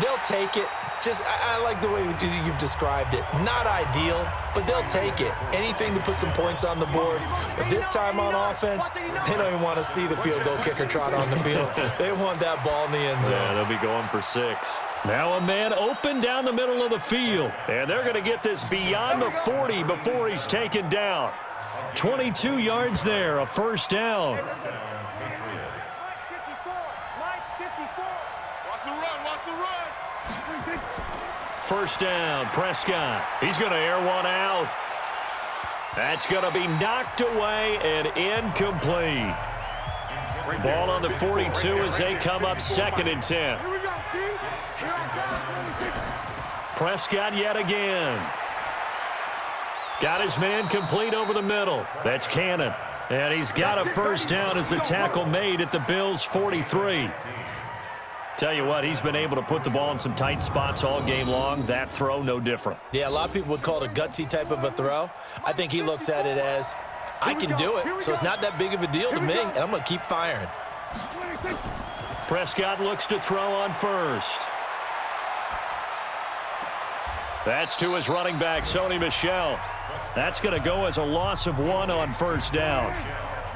Speaker 3: They'll take it. Just, I like the way you've described it. Not ideal, but they'll take it. Anything to put some points on the board. But this time on offense, they don't even want to see the field goal kicker trot on the field. They want that ball in the end zone.
Speaker 2: Yeah, they'll be going for 6. Now a man open down the middle of the field. And they're going to get this beyond the 40 before he's taken down. 22 yards there, a first down.
Speaker 4: Watch the run, watch the run.
Speaker 2: First down, Prescott. He's going to air one out. That's going to be knocked away and incomplete. Ball on the 42 as they come up 2nd and 10.
Speaker 4: Here we go, T. Here I come.
Speaker 2: Prescott yet again. Got his man complete over the middle. That's Cannon. And he's got a first down as the tackle made at the Bills' 43. Tell you what, he's been able to put the ball in some tight spots all game long. That throw, no different.
Speaker 3: Yeah, a lot of people would call it a gutsy type of a throw. I think he looks at it as, I can do it, so it's not that big of a deal to me, and I'm going to keep firing.
Speaker 2: Prescott looks to throw on first. That's to his running back, Sony Michel. That's going to go as a loss of 1 on first down.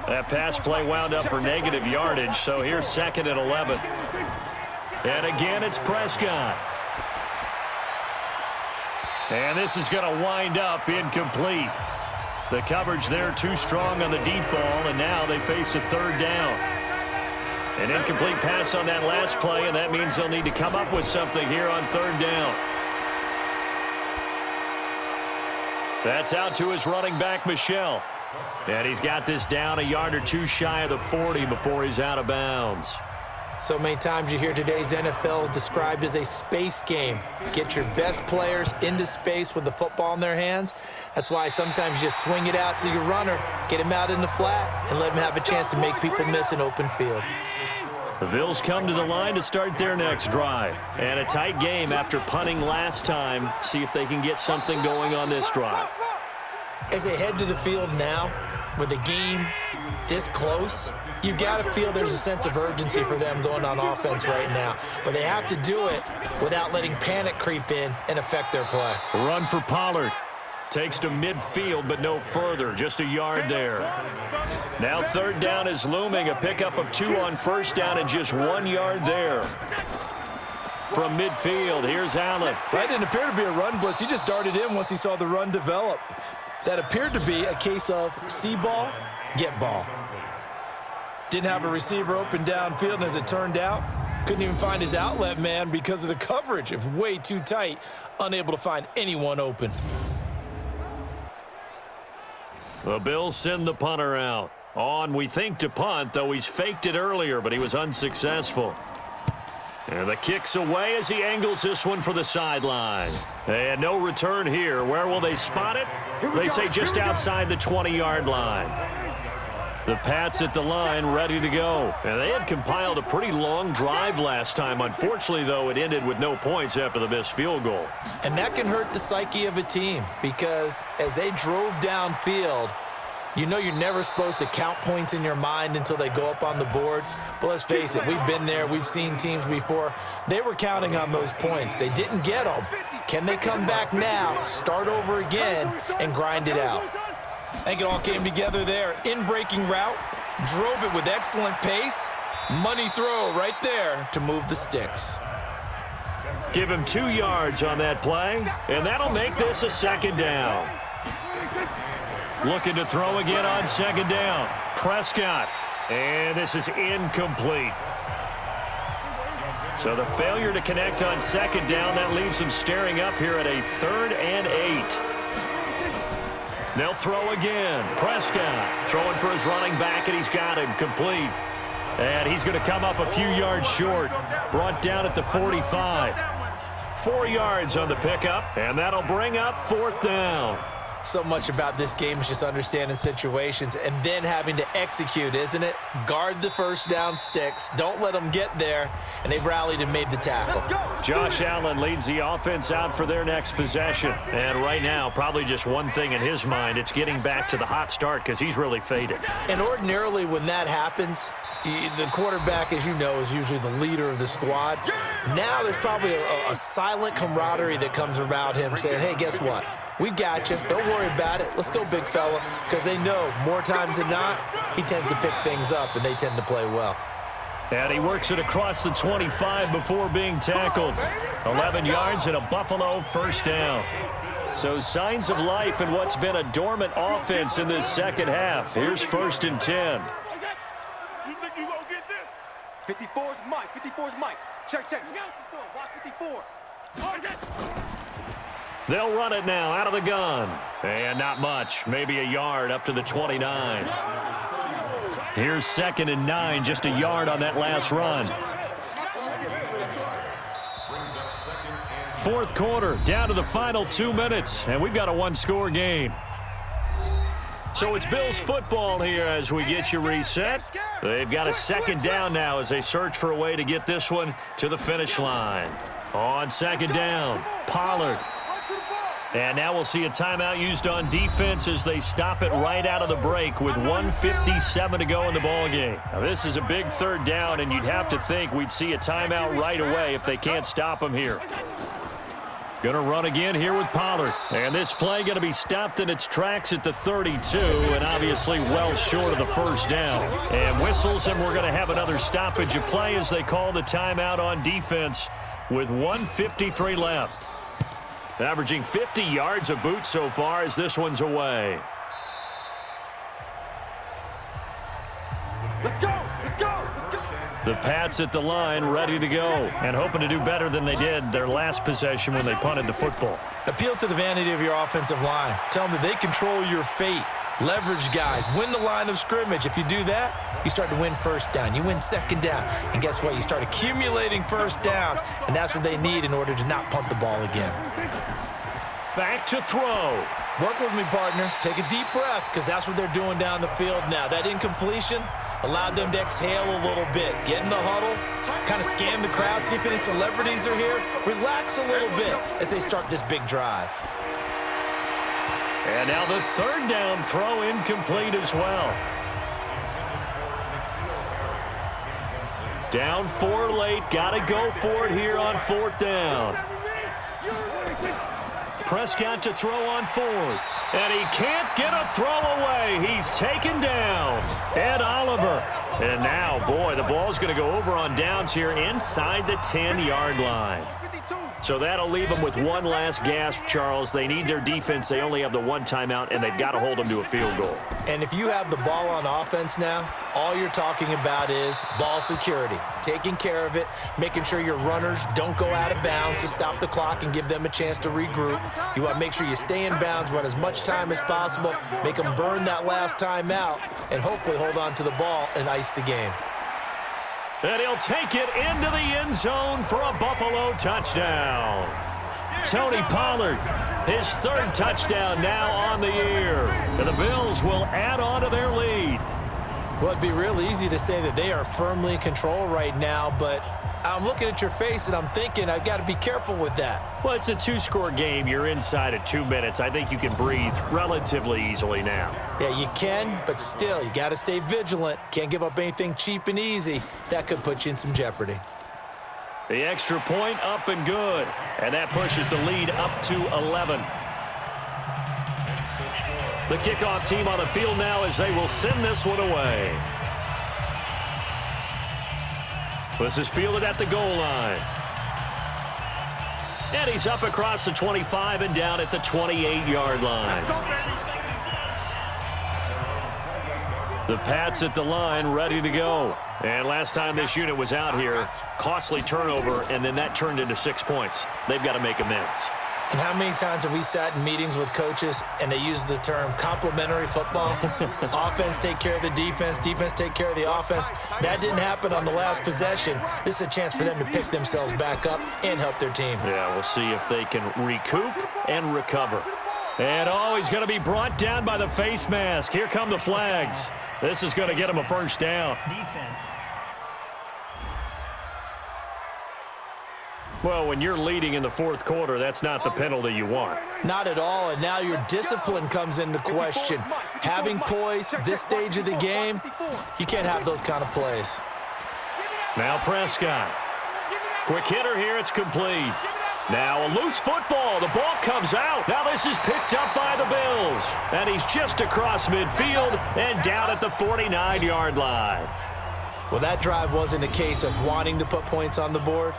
Speaker 2: That pass play wound up for negative yardage, so here's 2nd and 11. And again, it's Prescott. And this is going to wind up incomplete. The coverage there too strong on the deep ball, and now they face a 3rd down. An incomplete pass on that last play, and that means they'll need to come up with something here on 3rd down. That's out to his running back, Michel. And he's got this down a yard or two shy of the 40 before he's out of bounds.
Speaker 6: So many times you hear today's NFL described as a space game. Get your best players into space with the football in their hands. That's why sometimes you just swing it out to your runner, get him out in the flat, and let him have a chance to make people miss an open field.
Speaker 2: The Bills come to the line to start their next drive. And a tight game after punting last time. See if they can get something going on this drive.
Speaker 6: As they head to the field now, with the game this close, you got to feel there's a sense of urgency for them going on offense right now. But they have to do it without letting panic creep in and affect their play.
Speaker 2: Run for Pollard. Takes to midfield, but no further. Just a yard there. Now third down is looming. A pickup of 2 on first down and just 1 yard there. From midfield, here's Allen.
Speaker 3: That didn't appear to be a run blitz. He just darted in once he saw the run develop. That appeared to be a case of see ball, get ball. Didn't have a receiver open downfield, and as it turned out, couldn't even find his outlet man because of the coverage. It was way too tight, unable to find anyone open.
Speaker 2: The Bills send the punter out. On, we think, to punt, though he's faked it earlier, but he was unsuccessful. And the kick's away as he angles this one for the sideline. And no return here. Where will they spot it? They say just outside the 20-yard line. The Pats at the line ready to go. And they had compiled a pretty long drive last time. Unfortunately, though, it ended with no points after the missed field goal.
Speaker 6: And that can hurt the psyche of a team because as they drove downfield, you know you're never supposed to count points in your mind until they go up on the board. But let's face it, we've been there. We've seen teams before. They were counting on those points. They didn't get them. Can they come back now, start over again, and grind it out?
Speaker 3: I think it all came together there. In-breaking route, drove it with excellent pace. Money throw right there to move the sticks.
Speaker 2: Give him 2 yards on that play, and that'll make this a second down. Looking to throw again on second down. Prescott. And this is incomplete. So the failure to connect on second down, that leaves them staring up here at a 3rd and 8. They'll throw again. Prescott throwing for his running back, and he's got him complete. And he's going to come up a few yards short. Brought down at the 45. 4 yards on the pickup, and that'll bring up 4th down.
Speaker 6: So much about this game is just understanding situations and then having to execute, isn't it? Guard the first down sticks. Don't let them get there. And they've rallied and made the tackle.
Speaker 2: Josh Allen leads the offense out for their next possession. And right now, probably just one thing in his mind. It's getting back to the hot start because he's really faded.
Speaker 6: And ordinarily when that happens, the quarterback, as you know, is usually the leader of the squad. Now there's probably a silent camaraderie that comes around him saying, hey, guess what? We got you. Don't worry about it. Let's go, big fella. Because they know more times than not, he tends to pick things up, and they tend to play well.
Speaker 2: And he works it across the 25 before being tackled. 11 yards and a Buffalo first down. So signs of life in what's been a dormant offense in this second half. Here's 1st and 10.
Speaker 4: You think you gonna get this? 54 is Mike. 54 is Mike. Check. Watch 54.
Speaker 2: They'll run it now out of the gun. And not much. Maybe a yard up to the 29. Here's 2nd and 9. Just a yard on that last run. 4th quarter. Down to the final 2 minutes. And we've got a 1-score game. So it's Bills football here as we get you reset. They've got a 2nd down now as they search for a way to get this one to the finish line. On 2nd down, Pollard. And now we'll see a timeout used on defense as they stop it right out of the break with 1:57 to go in the ballgame. Now this is a big 3rd down, and you'd have to think we'd see a timeout right away if they can't stop them here. Going to run again here with Pollard. And this play going to be stopped in its tracks at the 32, and obviously well short of the first down. And whistles, and we're going to have another stoppage of play as they call the timeout on defense with 1:53 left. Averaging 50 yards a boot so far as this one's away.
Speaker 4: Let's go.
Speaker 2: The Pats at the line, ready to go, and hoping to do better than they did their last possession when they punted the football.
Speaker 3: Appeal to the vanity of your offensive line. Tell them that they control your fate. Leverage guys. Win the line of scrimmage. If you do that, you start to win first down. You win second down. And guess what? You start accumulating first downs, and that's what they need in order to not punt the ball again.
Speaker 2: Back to throw.
Speaker 3: Work with me, partner. Take a deep breath, because that's what they're doing down the field now. That incompletion allowed them to exhale a little bit. Get in the huddle, kind of scan the crowd, see if any celebrities are here. Relax a little bit as they start this big drive.
Speaker 2: And now the third down throw incomplete as well. Down 4 late. Got to go for it here on 4th down. Prescott to throw on 4th. And he can't get a throw away. He's taken down. Ed Oliver. And now, boy, the ball's going to go over on downs here inside the 10-yard line. So that'll leave them with one last gasp, Charles. They need their defense. They only have the one timeout, and they've got to hold them to a field goal.
Speaker 3: And if you have the ball on offense now, all you're talking about is ball security, taking care of it, making sure your runners don't go out of bounds to stop the clock and give them a chance to regroup. You want to make sure you stay in bounds, run as much time as possible, make them burn that last timeout, and hopefully hold on to the ball and ice the game.
Speaker 2: And he'll take it into the end zone for a Buffalo touchdown. Tony Pollard, his 3rd touchdown now on the year. And the Bills will add on to their lead.
Speaker 3: Well, it'd be real easy to say that they are firmly in control right now, but I'm looking at your face and I'm thinking I've got to be careful with that.
Speaker 2: Well, it's a 2-score game. You're inside of 2 minutes. I think you can breathe relatively easily now.
Speaker 3: Yeah, you can, but still, you got to stay vigilant. Can't give up anything cheap and easy. That could put you in some jeopardy.
Speaker 2: The extra point up and good. And that pushes the lead up to 11. The kickoff team on the field now as they will send this one away. This is fielded at the goal line. And he's up across the 25 and down at the 28-yard line. The Pats at the line, ready to go. And last time this unit was out here, costly turnover, and then that turned into 6 points. They've got to make amends.
Speaker 3: And how many times have we sat in meetings with coaches and they use the term complementary football? Offense take care of the defense, defense take care of the offense. That didn't happen on the last possession. This is a chance for them to pick themselves back up and help their team.
Speaker 2: Yeah, we'll see if they can recoup and recover. And he's going to be brought down by the face mask. Here come the flags. This is going to get him a first down.
Speaker 7: Defense.
Speaker 2: Well, when you're leading in the 4th quarter, that's not the penalty you want.
Speaker 3: Not at all, and now your discipline comes into question. Having poise this stage of the game, you can't have those kind of plays.
Speaker 2: Now Prescott. Quick hitter here, it's complete. Now a loose football, the ball comes out. Now this is picked up by the Bills. And he's just across midfield and down at the 49-yard line.
Speaker 3: Well, that drive wasn't a case of wanting to put points on the board.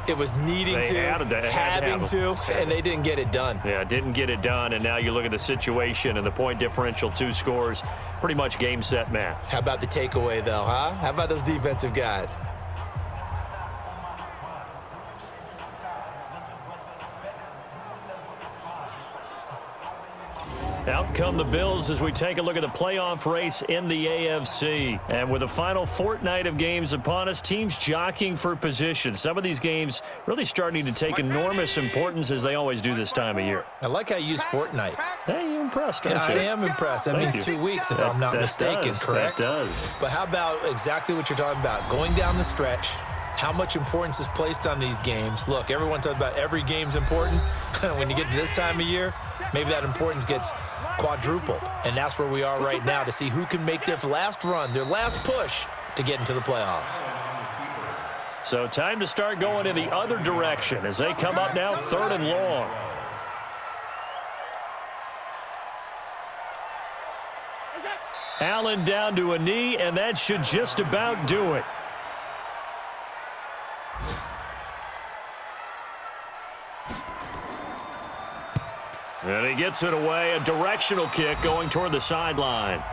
Speaker 3: It was needing having to, and they didn't get it done.
Speaker 2: Yeah, didn't get it done, and now you look at the situation and the point differential, 2 scores, pretty much game, set, match.
Speaker 3: How about the takeaway, though, huh? How about those defensive guys?
Speaker 2: Out come the Bills as we take a look at the playoff race in the AFC. And with the final fortnight of games upon us, teams jockeying for position. Some of these games really starting to take enormous importance as they always do this time of year.
Speaker 3: I like how you use fortnight.
Speaker 2: Hey, you're impressed, aren't you?
Speaker 3: I am impressed. That means 2 weeks, if I'm not mistaken, correct?
Speaker 2: That does.
Speaker 3: But how about exactly what you're talking about? Going down the stretch, how much importance is placed on these games. Look, everyone talks about every game's important. When you get to this time of year, maybe that importance gets quadrupled. And that's where we are right now to see who can make their last run, their last push to get into the playoffs.
Speaker 2: So time to start going in the other direction as they come up now 3rd and long. Allen down to a knee, and that should just about do it. And he gets it away, a directional kick going toward the sideline.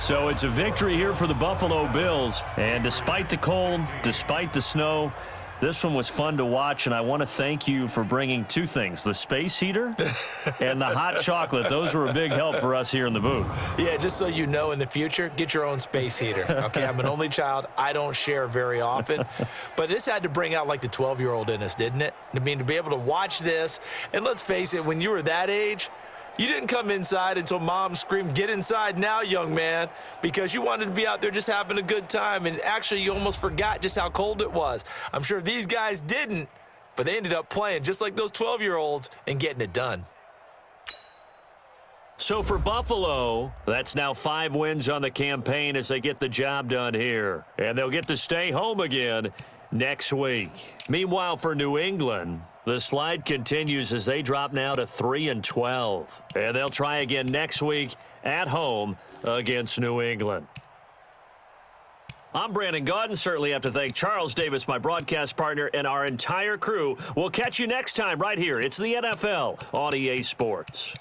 Speaker 2: So it's a victory here for the Buffalo Bills. And despite the cold, despite the snow, this one was fun to watch, and I want to thank you for bringing two things, the space heater and the hot chocolate. Those were a big help for us here in the booth.
Speaker 6: Yeah, just so you know, in the future, get your own space heater. Okay, I'm an only child. I don't share very often. But this had to bring out, like, the 12-year-old in us, didn't it? I mean, to be able to watch this, and let's face it, when you were that age, you didn't come inside until Mom screamed, "Get inside now, young man," because you wanted to be out there just having a good time, and actually you almost forgot just how cold it was. I'm sure these guys didn't, but they ended up playing just like those 12-year-olds and getting it done.
Speaker 2: So for Buffalo, that's now 5 wins on the campaign as they get the job done here. And they'll get to stay home again next week. Meanwhile, for New England, the slide continues as they drop now to 3-12. And they'll try again next week at home against New England. I'm Brandon Gaudin. Certainly have to thank Charles Davis, my broadcast partner, and our entire crew. We'll catch you next time right here. It's the NFL on EA Sports.